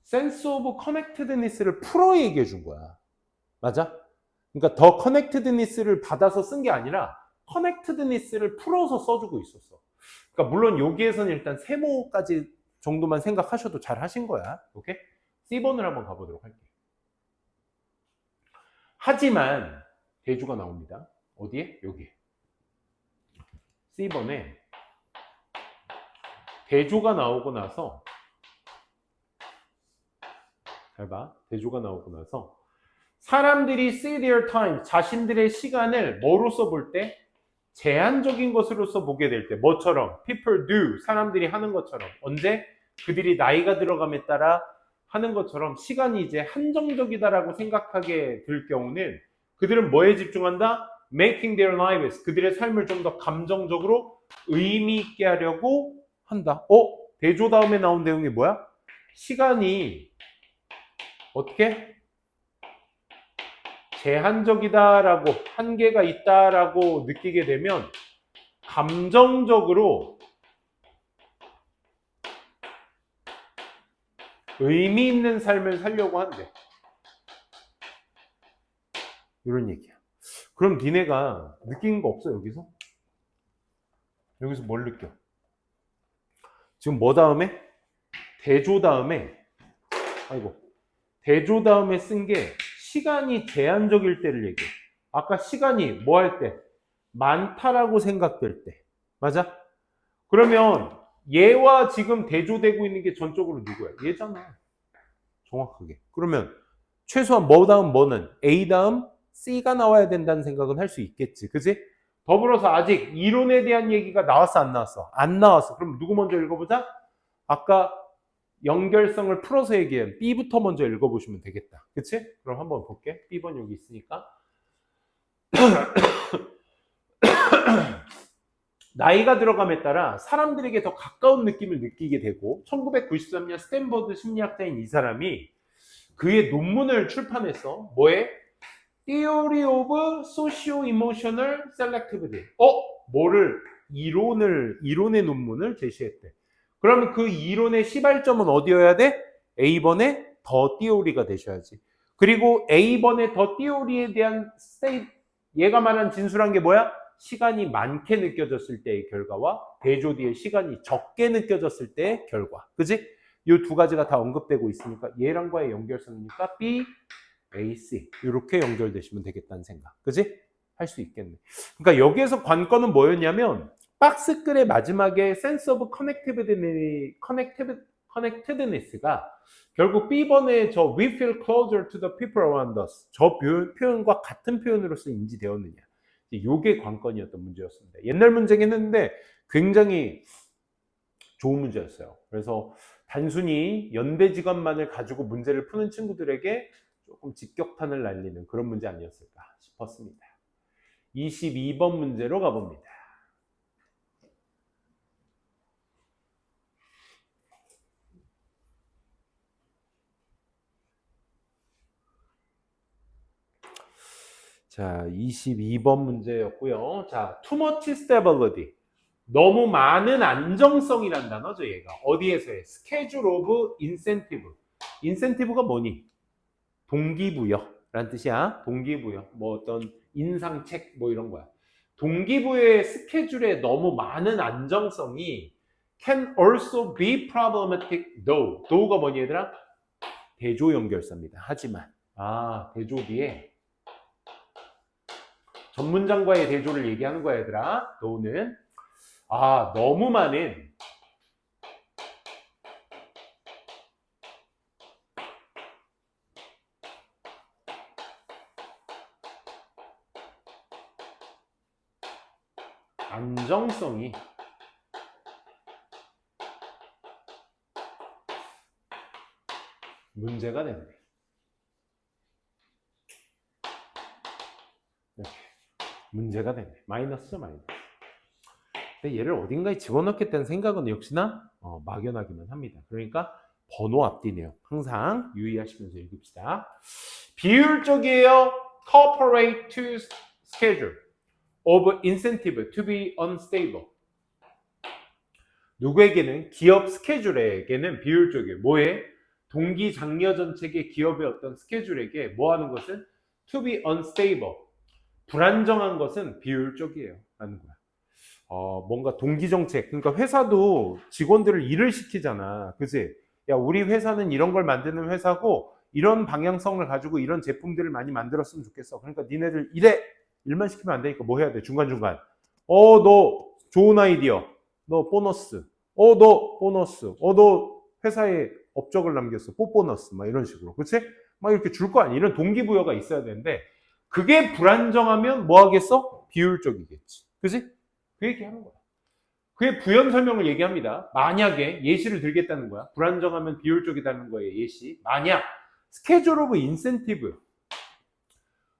sense of connectedness를 풀어 얘기해 준 거야. 맞아? 그러니까 더 connectedness를 받아서 쓴 게 아니라 connectedness를 풀어서 써주고 있었어. 그러니까 물론 여기에서는 일단 세모까지 정도만 생각하셔도 잘 하신 거야. 오케이? C번을 한번 가보도록 할게요. 하지만 대주가 나옵니다. 어디에? 여기에. C번에 대조가 나오고 나서 잘 봐. 대조가 나오고 나서 사람들이 see their time, 자신들의 시간을 뭐로써 볼 때? 제한적인 것으로서 보게 될 때 뭐처럼? people do, 사람들이 하는 것처럼. 언제? 그들이 나이가 들어감에 따라 하는 것처럼 시간이 이제 한정적이다라고 생각하게 될 경우는 그들은 뭐에 집중한다? Making their lives. 그들의 삶을 좀 더 감정적으로 의미 있게 하려고 한다. 대조 다음에 나온 내용이 뭐야? 시간이 어떻게? 제한적이다라고, 한계가 있다라고 느끼게 되면 감정적으로 의미 있는 삶을 살려고 한대. 이런 얘기야. 그럼 니네가 느낀 거 없어, 여기서? 여기서 뭘 느껴? 지금 뭐 다음에? 대조 다음에, 대조 다음에 쓴 게 시간이 제한적일 때를 얘기해. 아까 시간이 뭐 할 때? 많다라고 생각될 때. 맞아? 그러면 얘와 지금 대조되고 있는 게 전적으로 누구야? 얘잖아. 정확하게. 그러면 최소한 뭐 다음 뭐는 A 다음 C가 나와야 된다는 생각은 할 수 있겠지. 그지? 더불어서 아직 이론에 대한 얘기가 나왔어, 안 나왔어? 안 나왔어. 그럼 누구 먼저 읽어보자? 아까 연결성을 풀어서 얘기한 B부터 먼저 읽어보시면 되겠다. 그치? 그럼 한번 볼게. B번 여기 있으니까. 나이가 들어감에 따라 사람들에게 더 가까운 느낌을 느끼게 되고 1993년 스탠퍼드 심리학자인 이 사람이 그의 논문을 출판했어. 뭐에? Theory of Socio-Emotional Selectivity. 이론의 논문을 제시했대. 그러면 그 이론의 시발점은 어디여야 돼? A번의 더 띠오리가 되셔야지. 그리고 A번의 더 띠오리에 대한 얘가 말한 진술한 게 뭐야? 시간이 많게 느껴졌을 때의 결과와 대조 뒤에 시간이 적게 느껴졌을 때의 결과. 그지? 이 두 가지가 다 언급되고 있으니까 얘랑과의 연결성이니까 B, A, C 이렇게 연결되시면 되겠다는 생각. 그지? 할 수 있겠네. 그러니까 여기에서 관건은 뭐였냐면 박스글의 마지막에 sense of connectedness가 결국 B번의 저 we feel closer to the people around us 저 표현과 같은 표현으로서 인지되었느냐. 이게 관건이었던 문제였습니다. 옛날 문제긴 했는데 굉장히 좋은 문제였어요. 그래서 단순히 연대 직업만을 가지고 문제를 푸는 친구들에게 조금 직격탄을 날리는 그런 문제 아니었을까 싶었습니다. 22번 문제로 가봅니다. 자, 22번 문제였고요. 자, too much stability. 너무 많은 안정성이란 단어죠, 얘가. 어디에서의? schedule of incentive. incentive가 뭐니? 동기부여라는 뜻이야. 동기부여. 뭐 어떤 인상책 뭐 이런 거야. 동기부여의 스케줄에 너무 많은 안정성이 can also be problematic though. though가 뭐니 얘들아? 대조 연결사입니다. 하지만 대조 뒤에 전문장과의 대조를 얘기하는 거야 얘들아. 너는 너무 많은 안정성이 문제가 되네. 이렇게 문제가 되네. 마이너스. 근데 얘를 어딘가에 집어넣겠다는 생각은 역시나 막연하기만 합니다. 그러니까 번호 앞뒤 내용 항상 유의하시면서 읽읍시다. 비율적이에요. Corporate to schedule of incentive to be unstable. 누구에게는 기업 스케줄에게는 비율적이에요. 뭐에? 동기 장려 정책의 기업의 어떤 스케줄에게 뭐 하는 것은 to be unstable. 불안정한 것은 비효율적이에요. 라는 거야. 뭔가 동기 정책. 그러니까 회사도 직원들을 일을 시키잖아. 그치? 야, 우리 회사는 이런 걸 만드는 회사고 이런 방향성을 가지고 이런 제품들을 많이 만들었으면 좋겠어. 그러니까 니네들 이래! 일만 시키면 안 되니까 뭐 해야 돼? 중간중간. 너 좋은 아이디어. 너 보너스. 너 보너스. 너 회사에 업적을 남겼어. 보너스. 막 이런 식으로. 그치? 막 이렇게 줄 거 아니야. 이런 동기부여가 있어야 되는데 그게 불안정하면 뭐 하겠어? 비효율적이겠지. 그치? 그 얘기 하는 거야. 그의 부연 설명을 얘기합니다. 만약에 예시를 들겠다는 거야. 불안정하면 비효율적이다는 거예요. 예시. 만약 스케줄 오브 인센티브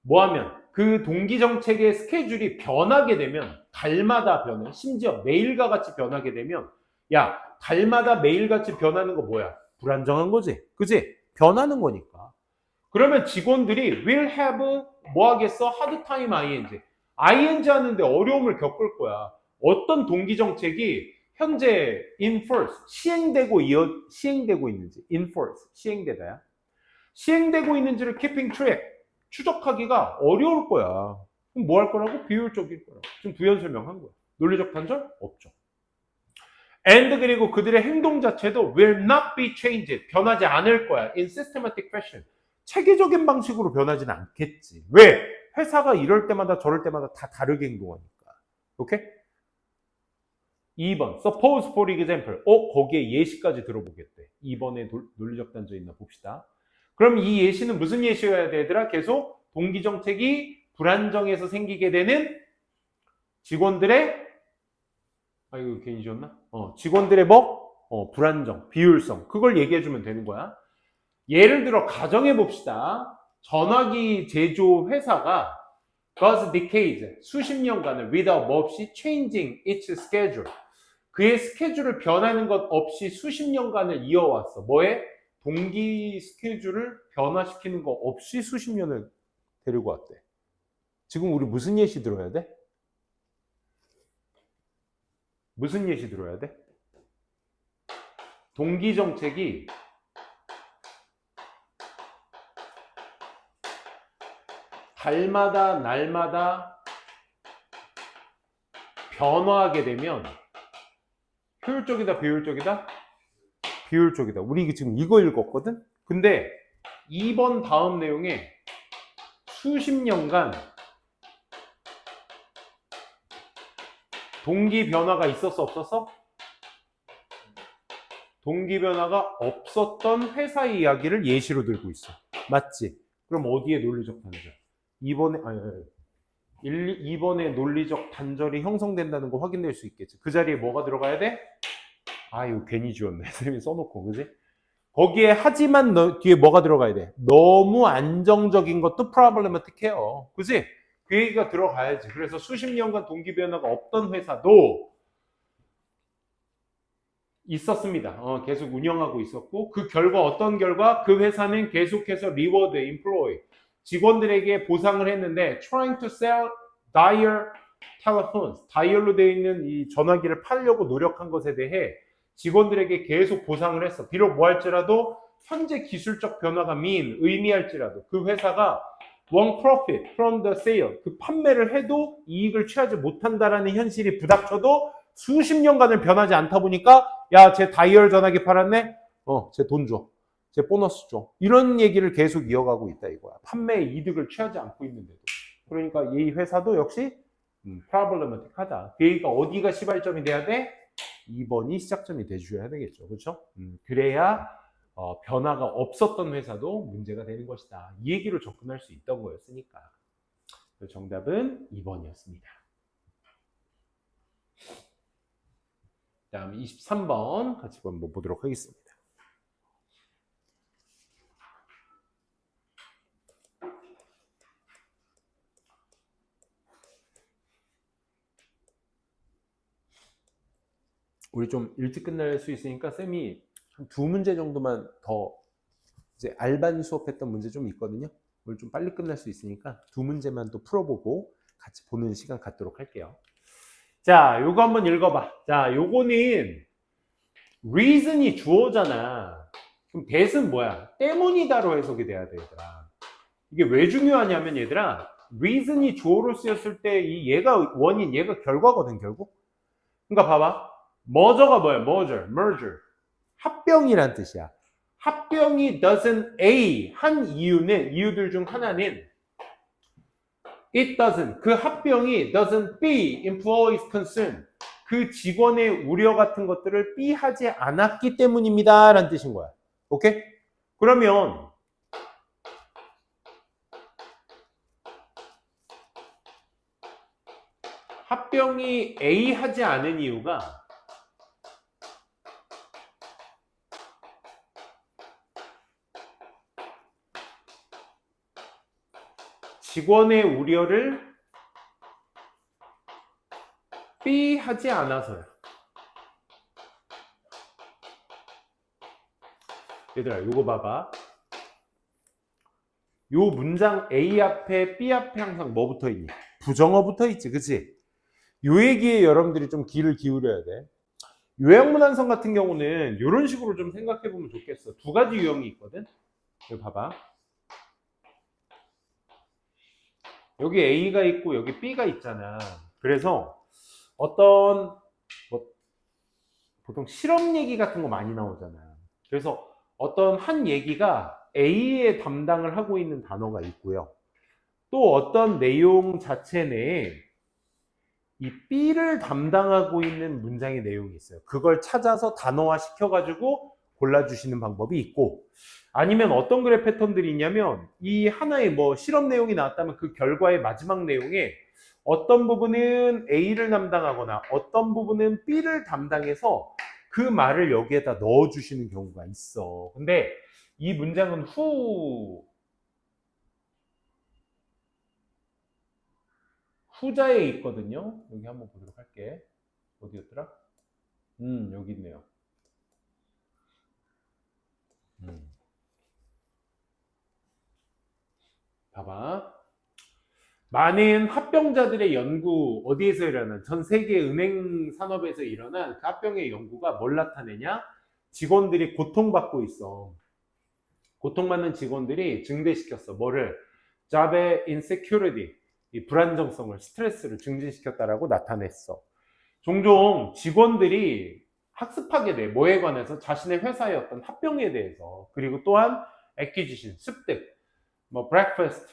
뭐 하면 그 동기 정책의 스케줄이 변하게 되면 달마다 변해. 심지어 매일과 같이 변하게 되면 야, 달마다 매일같이 변하는 거 뭐야? 불안정한 거지. 그지? 변하는 거니까. 그러면 직원들이 will have 뭐 하겠어? hard time ing. ing 하는데 어려움을 겪을 거야. 어떤 동기 정책이 현재 in force 시행되고 있는지 in force 시행되다야. 시행되고 있는지를 keeping track 추적하기가 어려울 거야. 그럼 뭐 할 거라고? 비효율적일 거라고. 지금 부연 설명한 거야. 논리적 단절? 없죠. and 그리고 그들의 행동 자체도 will not be changed. 변하지 않을 거야. in systematic fashion. 체계적인 방식으로 변하지는 않겠지. 왜? 회사가 이럴 때마다 저럴 때마다 다 다르게 행동하니까. 오케이? 2번. Suppose for example. 거기에 예시까지 들어보겠대. 2번에 논리적 단절 있나 봅시다. 그럼 이 예시는 무슨 예시여야 되더라? 계속 동기정책이 불안정해서 생기게 되는 직원들의 이거 괜히 줬나? 직원들의 불안정, 비효율성. 그걸 얘기해주면 되는 거야. 예를 들어 가정해 봅시다. 전화기 제조 회사가 was decades, 수십 년간을 without 뭐 없이 changing its schedule. 그의 스케줄을 변하는 것 없이 수십 년간을 이어왔어. 뭐에? 동기 스케줄을 변화시키는 거 없이 수십 년을 데리고 왔대. 지금 우리 무슨 예시 들어야 돼? 무슨 예시 들어야 돼? 동기 정책이 달마다 날마다 변화하게 되면 효율적이다, 비효율적이다? 비효율적이다. 우리 지금 이거 읽었거든? 근데 2번 다음 내용에 수십 년간 동기 변화가 있었어, 없었어? 동기 변화가 없었던 회사의 이야기를 예시로 들고 있어. 맞지? 그럼 어디에 논리적 단절? 2번에 논리적 단절이 형성된다는 거 확인될 수 있겠지. 그 자리에 뭐가 들어가야 돼? 이거 괜히 지웠네. 선생님이 써놓고, 그지? 거기에 하지만 뒤에 뭐가 들어가야 돼? 너무 안정적인 것도 problematic해요. 그지? 그 얘기가 들어가야지. 그래서 수십 년간 동기 변화가 없던 회사도 있었습니다. 계속 운영하고 있었고 그 결과 어떤 결과? 그 회사는 계속해서 리워드, employee 직원들에게 보상을 했는데 trying to sell dial telephones 다이얼로 되어 있는 이 전화기를 팔려고 노력한 것에 대해 직원들에게 계속 보상을 했어. 비록 뭐 할지라도 현재 기술적 변화가 의미할지라도 그 회사가 won profit from the sale 그 판매를 해도 이익을 취하지 못한다라는 현실이 부닥쳐도 수십 년간을 변하지 않다 보니까 야, 쟤 다이얼 전화기 팔았네? 쟤 돈 줘. 쟤 보너스 줘. 이런 얘기를 계속 이어가고 있다 이거야. 판매의 이득을 취하지 않고 있는데도. 그러니까 이 회사도 역시 problematic하다. 그 얘기가 어디가 시발점이 돼야 돼? 2번이 시작점이 돼주셔야 되겠죠. 그렇죠? 그래야 변화가 없었던 회사도 문제가 되는 것이다. 이 얘기로 접근할 수 있던 거였으니까. 정답은 2번이었습니다. 다음 23번 같이 한번 보도록 하겠습니다. 우리 좀 일찍 끝날 수 있으니까 쌤이 한 2문제 정도만 더 이제 알반 수업했던 문제 좀 있거든요. 오늘 좀 빨리 끝날 수 있으니까 2문제만 또 풀어보고 같이 보는 시간 갖도록 할게요. 자, 요거 한번 읽어봐. 자, 요거는 reason이 주어잖아. 그럼 that은 뭐야? 때문이다로 해석이 돼야 돼, 얘들아. 이게 왜 중요하냐면 얘들아, reason이 주어로 쓰였을 때 이 얘가 원인, 얘가 결과거든, 결국. 그러니까 봐봐. merger가 뭐야? merger. 합병이란 뜻이야. 합병이 doesn't A 한 이유들 중 하나는 it doesn't, 그 합병이 doesn't B employees concern, 그 직원의 우려 같은 것들을 B 하지 않았기 때문입니다 라는 뜻인 거야. 오케이? 그러면 합병이 A 하지 않은 이유가 직원의 우려를 B 하지 않아서요. 얘들아, 이거 봐봐. 요 문장 A 앞에 B 앞에 항상 뭐 붙어 있니? 부정어 붙어 있지, 그치? 요 얘기에 여러분들이 좀 귀를 기울여야 돼. 요양문안성 같은 경우는 이런 식으로 좀 생각해 보면 좋겠어. 두 가지 유형이 있거든. 여기 봐봐. 여기 A가 있고 여기 B가 있잖아. 그래서 어떤 뭐 보통 실험 얘기 같은 거 많이 나오잖아. 그래서 어떤 한 얘기가 A의 담당을 하고 있는 단어가 있고요. 또 어떤 내용 자체 내에 이 B를 담당하고 있는 문장의 내용이 있어요. 그걸 찾아서 단어화 시켜가지고 골라주시는 방법이 있고, 아니면 어떤 글의 패턴들이 있냐면 이 하나의 뭐 실험 내용이 나왔다면 그 결과의 마지막 내용에 어떤 부분은 A를 담당하거나 어떤 부분은 B를 담당해서 그 말을 여기에다 넣어주시는 경우가 있어. 근데 이 문장은 후자에 있거든요. 여기 한번 보도록 할게. 어디였더라? 여기 있네요. 봐봐. 많은 합병자들의 연구, 어디에서 일어난, 전 세계 은행 산업에서 일어난 그 합병의 연구가 뭘 나타내냐? 직원들이 고통받고 있어. 고통받는 직원들이 증대시켰어. 뭐를? Job의 insecurity, 이 불안정성을, 스트레스를 증진시켰다라고 나타냈어. 종종 직원들이 학습하게 돼. 뭐에 관해서? 자신의 회사의 어떤 합병에 대해서. 그리고 또한 acquisition, 습득, 뭐 breakfast,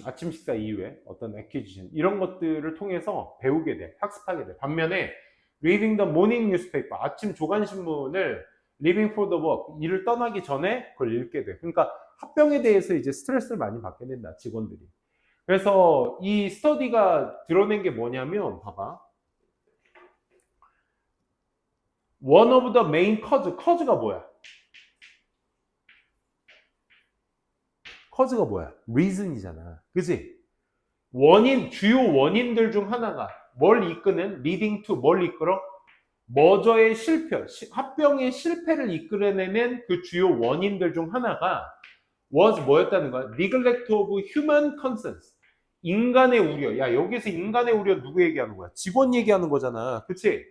아침 식사 이후에 어떤 acquisition 이런 것들을 통해서 배우게 돼. 학습하게 돼. 반면에 reading the morning newspaper, 아침 조간 신문을 leaving for the work, 일을 떠나기 전에 그걸 읽게 돼. 그러니까 합병에 대해서 이제 스트레스를 많이 받게 된다, 직원들이. 그래서 이 스터디가 드러낸 게 뭐냐면, 봐봐. One of the main cause가 뭐야? cause가 뭐야? reason이잖아. 그치? 주요 원인들 중 하나가 뭘 이끄는? leading to, 뭘 이끌어? 머저의 실패, 합병의 실패를 이끌어내는 그 주요 원인들 중 하나가 was 뭐였다는 거야? neglect of human concerns. 인간의 우려. 야, 여기서 인간의 우려 누구 얘기하는 거야? 직원 얘기하는 거잖아. 그치?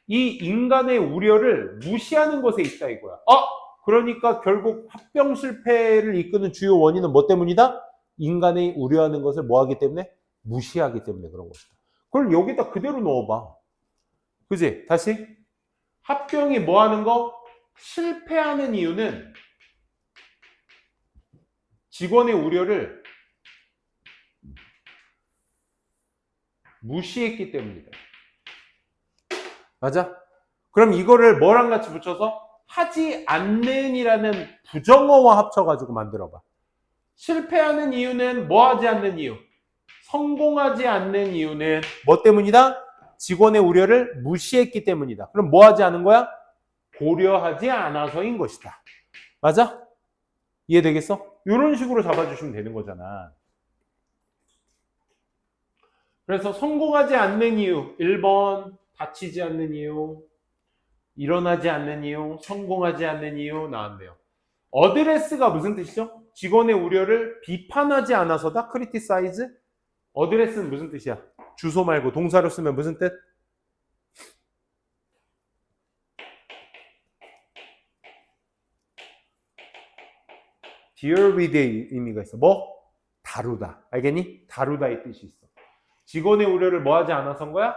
이 인간의 우려를 무시하는 것에 있다 이거야. 그러니까 결국 합병 실패를 이끄는 주요 원인은 뭐 때문이다? 인간이 우려하는 것을 뭐 하기 때문에? 무시하기 때문에 그런 것이다. 그걸 여기다 그대로 넣어봐. 그지? 다시. 합병이 뭐 하는 거? 실패하는 이유는 직원의 우려를 무시했기 때문이다. 맞아? 그럼 이거를 뭐랑 같이 붙여서 하지 않는이라는 부정어와 합쳐가지고 만들어봐. 실패하는 이유는 뭐 하지 않는 이유? 성공하지 않는 이유는 뭐 때문이다? 직원의 우려를 무시했기 때문이다. 그럼 뭐 하지 않은 거야? 고려하지 않아서인 것이다. 맞아? 이해되겠어? 이런 식으로 잡아주시면 되는 거잖아. 그래서 성공하지 않는 이유 1번 다치지 않는 이유, 일어나지 않는 이유, 성공하지 않는 이유 나왔네요. 어드레스가 무슨 뜻이죠? 직원의 우려를 비판하지 않아서다. criticize. 어드레스는 무슨 뜻이야? 주소 말고 동사로 쓰면 무슨 뜻? deal with의 의미가 있어. 뭐? 다루다. 알겠니? 다루다의 뜻이 있어. 직원의 우려를 뭐 하지 않아서인 거야?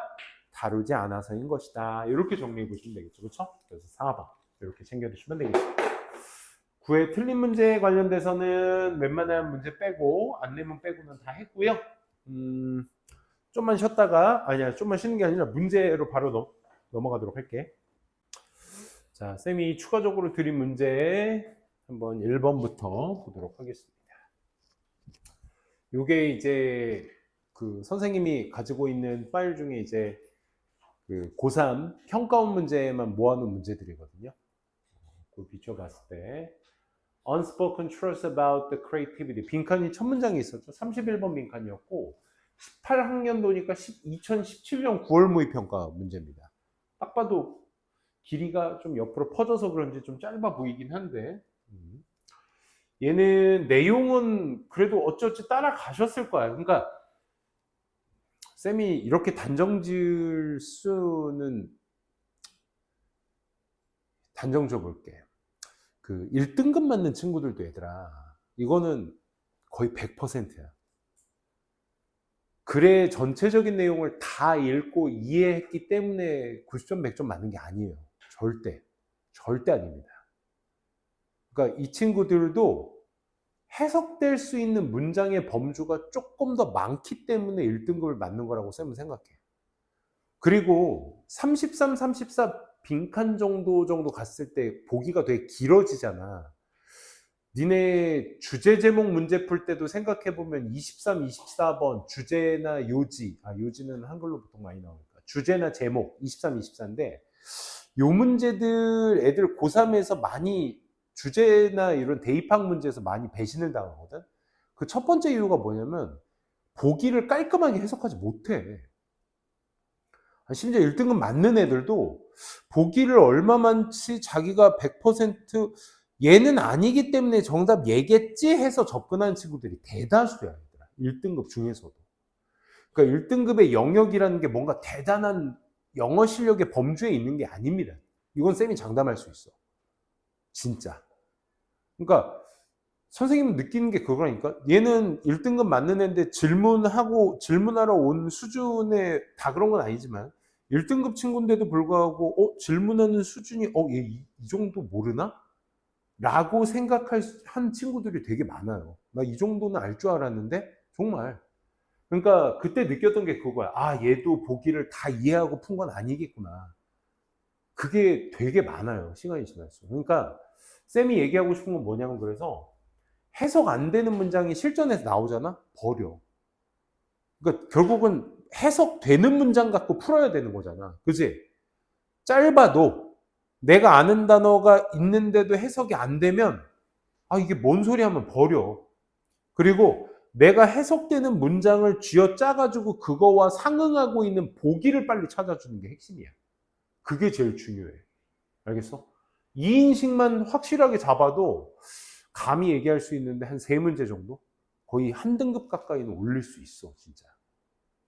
다루지 않아서인 것이다. 이렇게 정리해 보시면 되겠죠. 그렇죠? 그래서 4번 이렇게 챙겨두시면 되겠죠. 9회 틀린 문제에 관련돼서는 웬만한 문제 빼고 안내문 빼고는 다 했고요. 좀만 쉬었다가 좀만 쉬는 게 아니라 문제로 바로 넘어가도록 할게. 자, 쌤이 추가적으로 드린 문제 한번 1번부터 보도록 하겠습니다. 요게 이제 그 선생님이 가지고 있는 파일 중에 이제 그 고3 평가원 문제만 모아놓은 문제들이거든요. 그걸 비춰봤을 때 unspoken truths about the creativity. 빈칸이 첫 문장에 있었죠. 31번 빈칸이었고 18학년도니까 2017년 9월 모의평가 문제입니다. 딱 봐도 길이가 좀 옆으로 퍼져서 그런지 좀 짧아 보이긴 한데 얘는 내용은 그래도 어찌어찌 따라가셨을 거야. 그러니까 쌤이 이렇게 단정 지을 수는 단정 줘볼게. 그 1등급 맞는 친구들도 얘들아 이거는 거의 100%야. 글의 전체적인 내용을 다 읽고 이해했기 때문에 90점 100점 맞는 게 아니에요. 절대 아닙니다. 그러니까 이 친구들도 해석될 수 있는 문장의 범주가 조금 더 많기 때문에 1등급을 맞는 거라고 쌤은 생각해. 그리고 33, 34 빈칸 정도 갔을 때 보기가 되게 길어지잖아. 니네 주제 제목 문제 풀 때도 생각해보면 23, 24번 주제나 요지, 요지는 한글로 보통 많이 나오니까 주제나 제목 23, 24인데 요 문제들 애들 고3에서 많이 주제나 이런 대입학 문제에서 많이 배신을 당하거든. 그 첫 번째 이유가 뭐냐면 보기를 깔끔하게 해석하지 못해. 심지어 1등급 맞는 애들도 보기를 얼마만치 자기가 100% 얘는 아니기 때문에 정답 얘겠지 해서 접근하는 친구들이 대다수야. 1등급 중에서도. 그러니까 1등급의 영역이라는 게 뭔가 대단한 영어 실력의 범주에 있는 게 아닙니다. 이건 쌤이 장담할 수 있어. 진짜. 그러니까 선생님은 느끼는 게 그거라니까. 얘는 1등급 맞는 애인데 질문하러 온 수준에 다 그런 건 아니지만 1등급 친구인데도 불구하고 질문하는 수준이 얘 이 정도 모르나? 라고 생각한 친구들이 되게 많아요. 나 이 정도는 알 줄 알았는데 정말. 그러니까 그때 느꼈던 게 그거야. 얘도 보기를 다 이해하고 푼 건 아니겠구나. 그게 되게 많아요. 시간이 지날수록. 그러니까 쌤이 얘기하고 싶은 건 뭐냐면 그래서 해석 안 되는 문장이 실전에서 나오잖아? 버려. 그러니까 결국은 해석되는 문장 갖고 풀어야 되는 거잖아. 그지? 짧아도 내가 아는 단어가 있는데도 해석이 안 되면 이게 뭔 소리 하면 버려. 그리고 내가 해석되는 문장을 쥐어짜가지고 그거와 상응하고 있는 보기를 빨리 찾아주는 게 핵심이야. 그게 제일 중요해. 알겠어? 이 인식만 확실하게 잡아도 감히 얘기할 수 있는데 한 3문제 정도? 거의 한 등급 가까이는 올릴 수 있어, 진짜.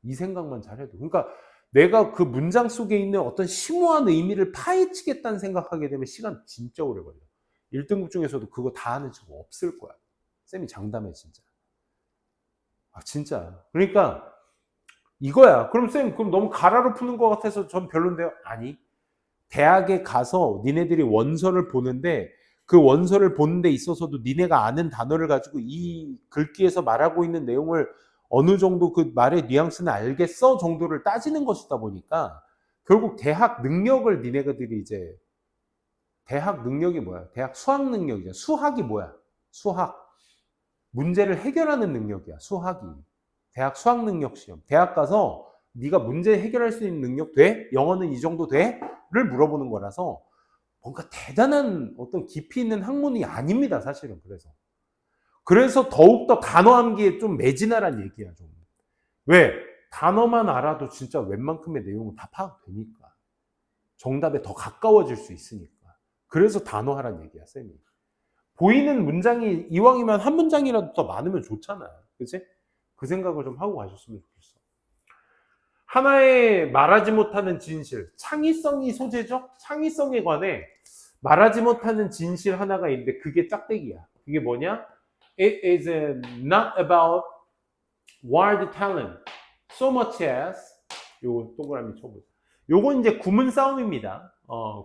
이 생각만 잘해도. 그러니까 내가 그 문장 속에 있는 어떤 심오한 의미를 파헤치겠다는 생각하게 되면 시간 진짜 오래 걸려. 1등급 중에서도 그거 다 하는 친구 없을 거야. 쌤이 장담해, 진짜. 진짜. 그러니까 이거야. 그럼 쌤, 그럼 너무 가라로 푸는 것 같아서 전 별론데요? 아니. 대학에 가서 니네들이 원서를 보는데 그 원서를 보는 데 있어서도 니네가 아는 단어를 가지고 이 글귀에서 말하고 있는 내용을 어느 정도 그 말의 뉘앙스는 알겠어 정도를 따지는 것이다 보니까 결국 대학 능력을 니네들이 이제 대학 능력이 뭐야? 대학 수학 능력이잖아. 수학이 뭐야? 수학. 문제를 해결하는 능력이야. 수학이. 대학 수학 능력 시험. 대학 가서 네가 문제 해결할 수 있는 능력 돼? 영어는 이 정도 돼? 를 물어보는 거라서 뭔가 대단한 어떤 깊이 있는 학문이 아닙니다. 사실은. 그래서 더욱더 단어 암기에 좀 매진하란 얘기야. 좀. 왜? 단어만 알아도 진짜 웬만큼의 내용은 다 파악되니까. 정답에 더 가까워질 수 있으니까. 그래서 단어 하란 얘기야, 쌤이. 보이는 문장이 이왕이면 한 문장이라도 더 많으면 좋잖아. 그치? 그 생각을 좀 하고 가셨으면 좋겠어. 하나의 말하지 못하는 진실, 창의성이 소재죠? 창의성에 관해 말하지 못하는 진실 하나가 있는데 그게 짝대기야. 그게 뭐냐? It is not about wild talent so much as 요거 동그라미 쳐보자. 요건 이제 구문 싸움입니다.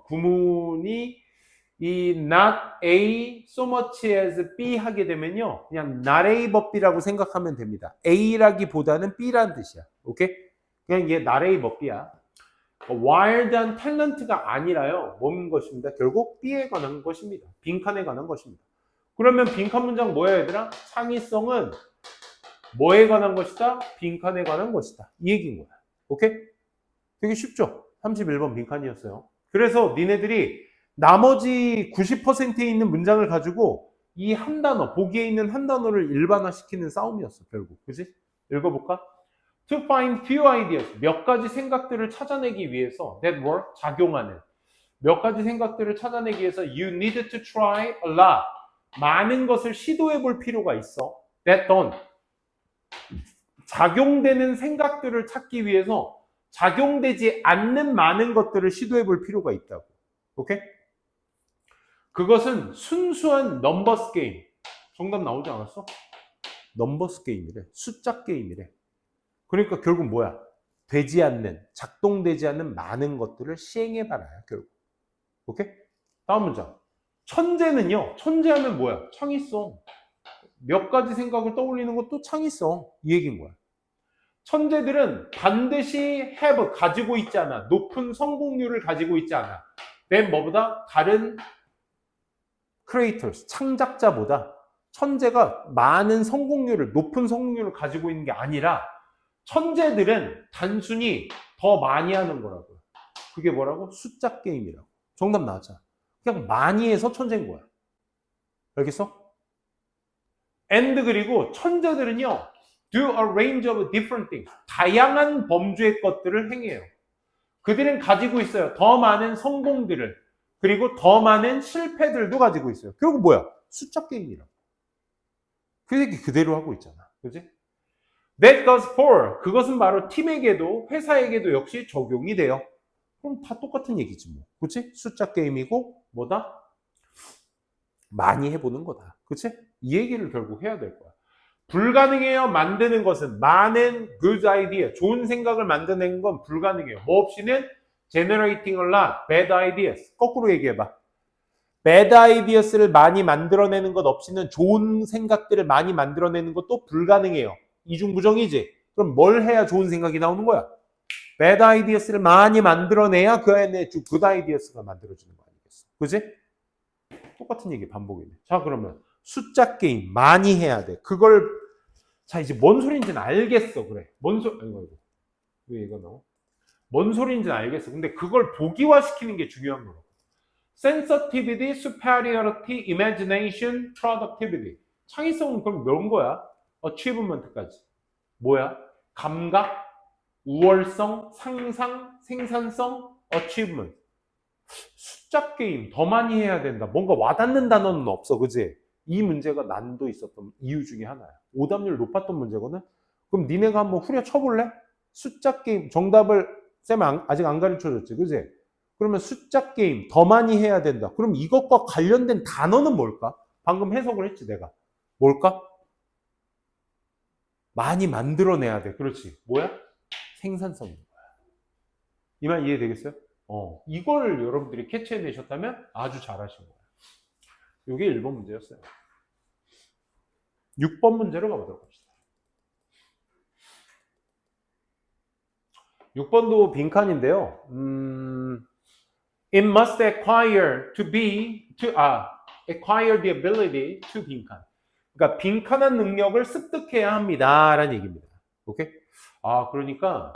구문이 이 not A so much as B 하게 되면요. 그냥 not A but B라고 생각하면 됩니다. A라기보다는 B라는 뜻이야. 오케이? 그냥 얘 not A but B야. wild한 탤런트가 아니라요. 뭔 것입니다. 결국 B에 관한 것입니다. 빈칸에 관한 것입니다. 그러면 빈칸 문장 뭐야 얘들아? 창의성은 뭐에 관한 것이다? 빈칸에 관한 것이다. 이 얘기인 거야. 오케이? 되게 쉽죠? 31번 빈칸이었어요. 그래서 니네들이 나머지 90%에 있는 문장을 가지고 이 한 단어, 보기에 있는 한 단어를 일반화시키는 싸움이었어, 결국. 그지? 읽어볼까? To find few ideas. 몇 가지 생각들을 찾아내기 위해서 that work, 작용하는. 몇 가지 생각들을 찾아내기 위해서 you need to try a lot. 많은 것을 시도해 볼 필요가 있어. That don't. 작용되는 생각들을 찾기 위해서 작용되지 않는 많은 것들을 시도해 볼 필요가 있다고. 오케이? 그것은 순수한 넘버스 게임. 정답 나오지 않았어? 넘버스 게임이래. 숫자 게임이래. 그러니까 결국 뭐야? 되지 않는, 작동되지 않는 많은 것들을 시행해 봐라요, 결국. 오케이? 다음 문장. 천재는요, 천재하면 뭐야? 창의성. 몇 가지 생각을 떠올리는 것도 창의성. 이 얘기인 거야. 천재들은 반드시 have, 가지고 있지 않아. 높은 성공률을 가지고 있지 않아. then 뭐보다? 다른 creators, 창작자보다 천재가 많은 성공률을, 높은 성공률을 가지고 있는 게 아니라 천재들은 단순히 더 많이 하는 거라고요. 그게 뭐라고? 숫자 게임이라고. 정답 나왔잖아. 그냥 많이 해서 천재인 거야. 알겠어? and 그리고 천재들은요, do a range of different things. 다양한 범주의 것들을 행해요. 그들은 가지고 있어요. 더 많은 성공들을. 그리고 더 많은 실패들도 가지고 있어요. 결국 뭐야? 숫자 게임이라고. 그 얘기 그대로 하고 있잖아. 그지? That goes for. 그것은 바로 팀에게도 회사에게도 역시 적용이 돼요. 그럼 다 똑같은 얘기지 뭐. 그치? 숫자 게임이고 뭐다? 많이 해보는 거다. 그치? 이 얘기를 결국 해야 될 거야. 불가능해요. 만드는 것은 많은 good idea, 좋은 생각을 만드는 건 불가능해요. 뭐 없이는 generating a lot bad ideas. 거꾸로 얘기해봐. bad ideas를 많이 만들어내는 것 없이는 좋은 생각들을 많이 만들어내는 것도 불가능해요. 이중부정이지. 그럼 뭘 해야 좋은 생각이 나오는 거야? bad ideas를 많이 만들어내야 그 안에 good ideas가 만들어지는 거 아니겠어? 그지? 똑같은 얘기 반복이네. 자, 그러면 숫자 게임 많이 해야 돼. 그걸 자 이제 뭔 소리인지는 알겠어. 그래. 뭔 소리? 아이고 왜 이거 나와? 뭔 소리인지는 알겠어. 근데 그걸 보기화시키는 게 중요한 거야. Sensitivity, superiority, imagination, productivity. 창의성은 그럼 몇 거야? achievement까지. 뭐야? 감각, 우월성, 상상, 생산성, achievement. 숫자 게임 더 많이 해야 된다. 뭔가 와닿는 단어는 없어. 그지? 이 문제가 난도 있었던 이유 중에 하나야. 오답률 높았던 문제거든. 그럼 니네가 한번 후려쳐볼래? 숫자 게임 정답을 쌤 아직 안 가르쳐줬지. 그지? 그러면 숫자 게임 더 많이 해야 된다. 그럼 이것과 관련된 단어는 뭘까? 방금 해석을 했지 내가. 뭘까? 많이 만들어내야 돼. 그렇지. 뭐야? 생산성인 거야. 이 말 이해되겠어요? 이걸 여러분들이 캐치해내셨다면 아주 잘하신 거예요. 이게 1번 문제였어요. 6번 문제로 가보도록 합시다. 6번도 빈칸인데요. It must acquire acquire the ability to 빈칸. 그러니까 빈칸한 능력을 습득해야 합니다. 라는 얘기입니다. 오케이? 그러니까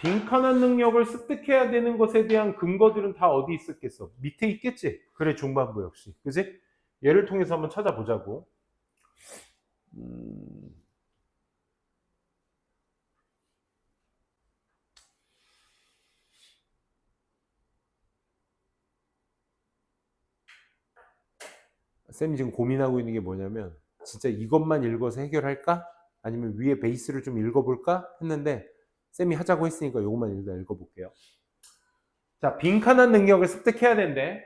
빈칸한 능력을 습득해야 되는 것에 대한 근거들은 다 어디 있었겠어? 밑에 있겠지? 그래, 중반부 역시. 그지? 얘를 통해서 한번 찾아보자고. 쌤이 지금 고민하고 있는 게 뭐냐면 진짜 이것만 읽어서 해결할까? 아니면 위에 베이스를 좀 읽어볼까? 했는데 쌤이 하자고 했으니까 이것만 읽어볼게요. 자, 빈칸한 능력을 습득해야 된대.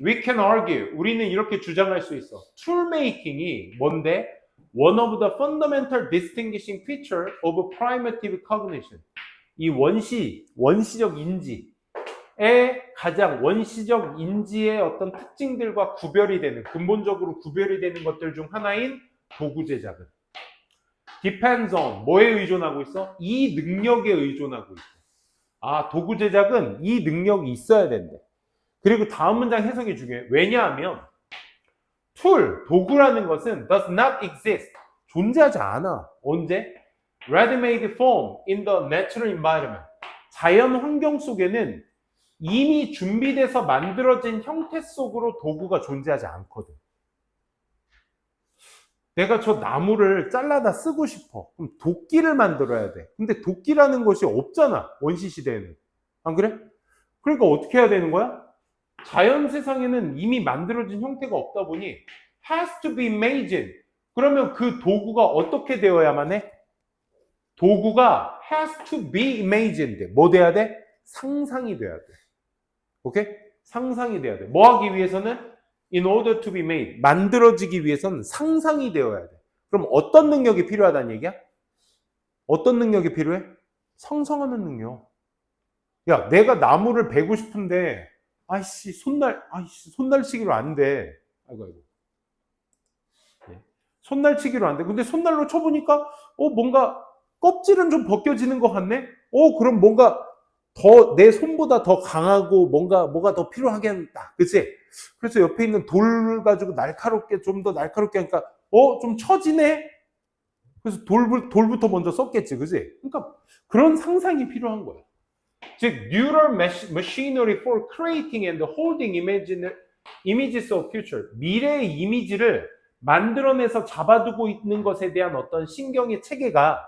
We can argue. 우리는 이렇게 주장할 수 있어. 툴메이킹이 뭔데? One of the fundamental distinguishing feature of primitive cognition. 이 원시적 인지의 가장 원시적 인지의 어떤 특징들과 구별이 되는, 근본적으로 구별이 되는 것들 중 하나인 도구 제작은 depends on, 뭐에 의존하고 있어? 이 능력에 의존하고 있어. 도구 제작은 이 능력이 있어야 된대. 그리고 다음 문장 해석이 중요해. 왜냐하면 도구라는 것은 does not exist. 존재하지 않아. 언제? Ready-made form in the natural environment. 자연 환경 속에는 이미 준비돼서 만들어진 형태 속으로 도구가 존재하지 않거든. 내가 저 나무를 잘라다 쓰고 싶어. 그럼 도끼를 만들어야 돼. 근데 도끼라는 것이 없잖아. 원시 시대에는. 안 그래? 그러니까 어떻게 해야 되는 거야? 자연 세상에는 이미 만들어진 형태가 없다 보니 has to be made. 그러면 그 도구가 어떻게 되어야만 해? 도구가 has to be imagined. 뭐 돼야 돼? 상상이 돼야 돼. 오케이? 상상이 돼야 돼. 뭐 하기 위해서는? In order to be made. 만들어지기 위해서는 상상이 되어야 돼. 그럼 어떤 능력이 필요하다는 얘기야? 어떤 능력이 필요해? 상상하는 능력. 야, 내가 나무를 베고 싶은데, 손날치기로 안 돼. 아이고. 네. 손날치기로 안 돼. 근데 손날로 쳐보니까, 뭔가 껍질은 좀 벗겨지는 것 같네? 그럼 뭔가 더, 내 손보다 더 강하고 뭐가 더 필요하겠다. 그치? 그래서 옆에 있는 돌 가지고 좀 더 날카롭게 하니까, 좀 처지네? 그래서 돌부터 먼저 썼겠지. 그치? 그러니까 그런 상상이 필요한 거야. 즉, neural machinery for creating and holding images of future. 미래의 이미지를 만들어내서 잡아두고 있는 것에 대한 어떤 신경의 체계가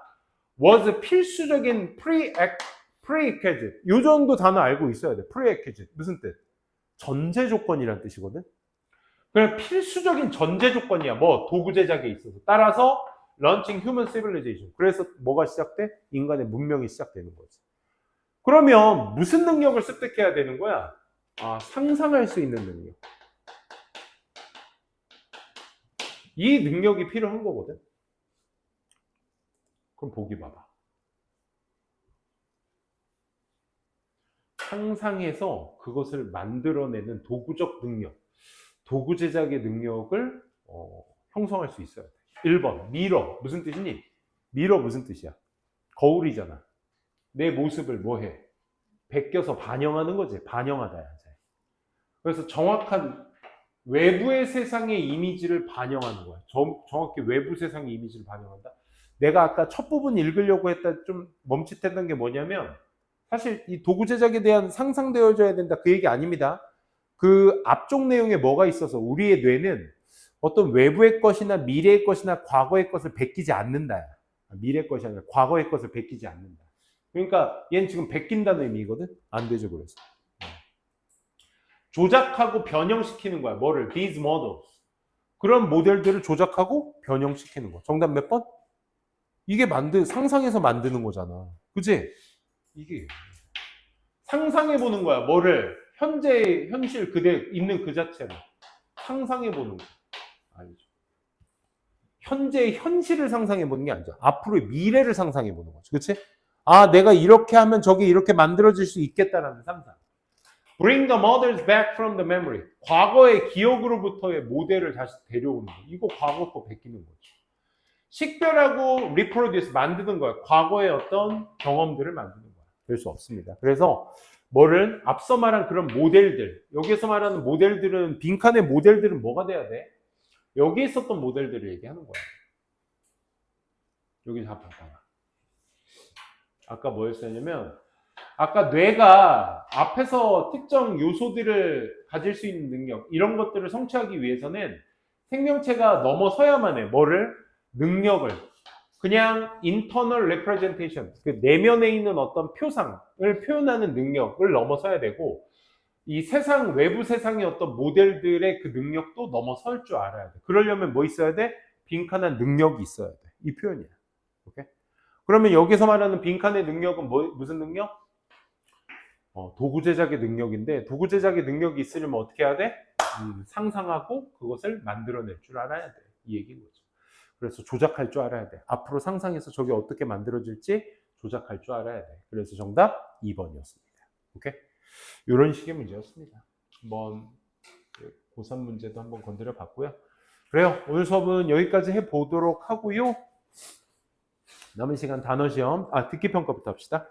was 필수적인 prerequisite. 요 정도 단어 알고 있어야 돼. prerequisite. 무슨 뜻? 전제 조건이란 뜻이거든. 그냥 필수적인 전제 조건이야. 도구 제작에 있어서. 따라서 launching human civilization. 그래서 뭐가 시작돼? 인간의 문명이 시작되는 거지. 그러면 무슨 능력을 습득해야 되는 거야? 상상할 수 있는 능력. 이 능력이 필요한 거거든. 그럼 보기 봐봐. 상상해서 그것을 만들어내는 도구적 능력, 도구 제작의 능력을 형성할 수 있어야 돼. 1번, 미러. 무슨 뜻이니? 미러 무슨 뜻이야? 거울이잖아. 내 모습을 뭐해? 베껴서 반영하는 거지. 반영하다. 그래서 정확한 외부의 세상의 이미지를 반영하는 거야. 정확히 외부 세상의 이미지를 반영한다. 내가 아까 첫 부분 읽으려고 했다 좀 멈칫했던 게 뭐냐면 사실 이 도구 제작에 대한 상상되어져야 된다 그 얘기 아닙니다. 그 앞쪽 내용에 뭐가 있어서 우리의 뇌는 어떤 외부의 것이나 미래의 것이나 과거의 것을 베끼지 않는다. 미래의 것이 아니라 과거의 것을 베끼지 않는다. 그러니까 얘는 지금 베낀다는 의미거든. 안 되죠. 그래서 조작하고 변형시키는 거야. 뭐를? These models. 그런 모델들을 조작하고 변형시키는 거야. 정답 몇 번? 이게 상상해서 만드는 거잖아. 그치? 이게 상상해보는 거야. 뭐를? 현실 있는 그 자체를 상상해보는 거야. 알죠? 현재의 현실을 상상해보는 게 아니죠. 앞으로의 미래를 상상해보는 거죠. 그치? 내가 이렇게 하면 저게 이렇게 만들어질 수 있겠다라는 상상. Bring the models back from the memory. 과거의 기억으로부터의 모델을 다시 데려오는 거. 이거 과거 거 베끼는 거죠. 식별하고 reproduce 만드는 거야. 과거의 어떤 경험들을 만드는 거야. 될 수 없습니다. 그래서 앞서 말한 그런 모델들, 여기서 말하는 모델들은 빈칸의 모델들은 뭐가 돼야 돼? 여기 있었던 모델들을 얘기하는 거야. 여기 다 봐봐. 아까 뭐였었냐면 아까 뇌가 앞에서 특정 요소들을 가질 수 있는 능력 이런 것들을 성취하기 위해서는 생명체가 넘어서야만 해. 능력을 그냥 internal representation 그 내면에 있는 어떤 표상을 표현하는 능력을 넘어서야 되고 이 세상 외부 세상의 어떤 모델들의 그 능력도 넘어설 줄 알아야 돼. 그러려면 뭐 있어야 돼? 빈칸한 능력이 있어야 돼. 이 표현이야. 오케이? 그러면 여기서 말하는 빈칸의 능력은 무슨 능력? 도구 제작의 능력인데 도구 제작의 능력이 있으려면 어떻게 해야 돼? 상상하고 그것을 만들어낼 줄 알아야 돼. 이 얘기인 거죠. 그래서 조작할 줄 알아야 돼. 앞으로 상상해서 저게 어떻게 만들어질지 조작할 줄 알아야 돼. 그래서 정답 2번이었습니다. 오케이? 이런 식의 문제였습니다. 한번 고3 문제도 한번 건드려 봤고요. 그래요. 오늘 수업은 여기까지 해보도록 하고요. 남은 시간 단어 시험, 듣기 평가부터 합시다.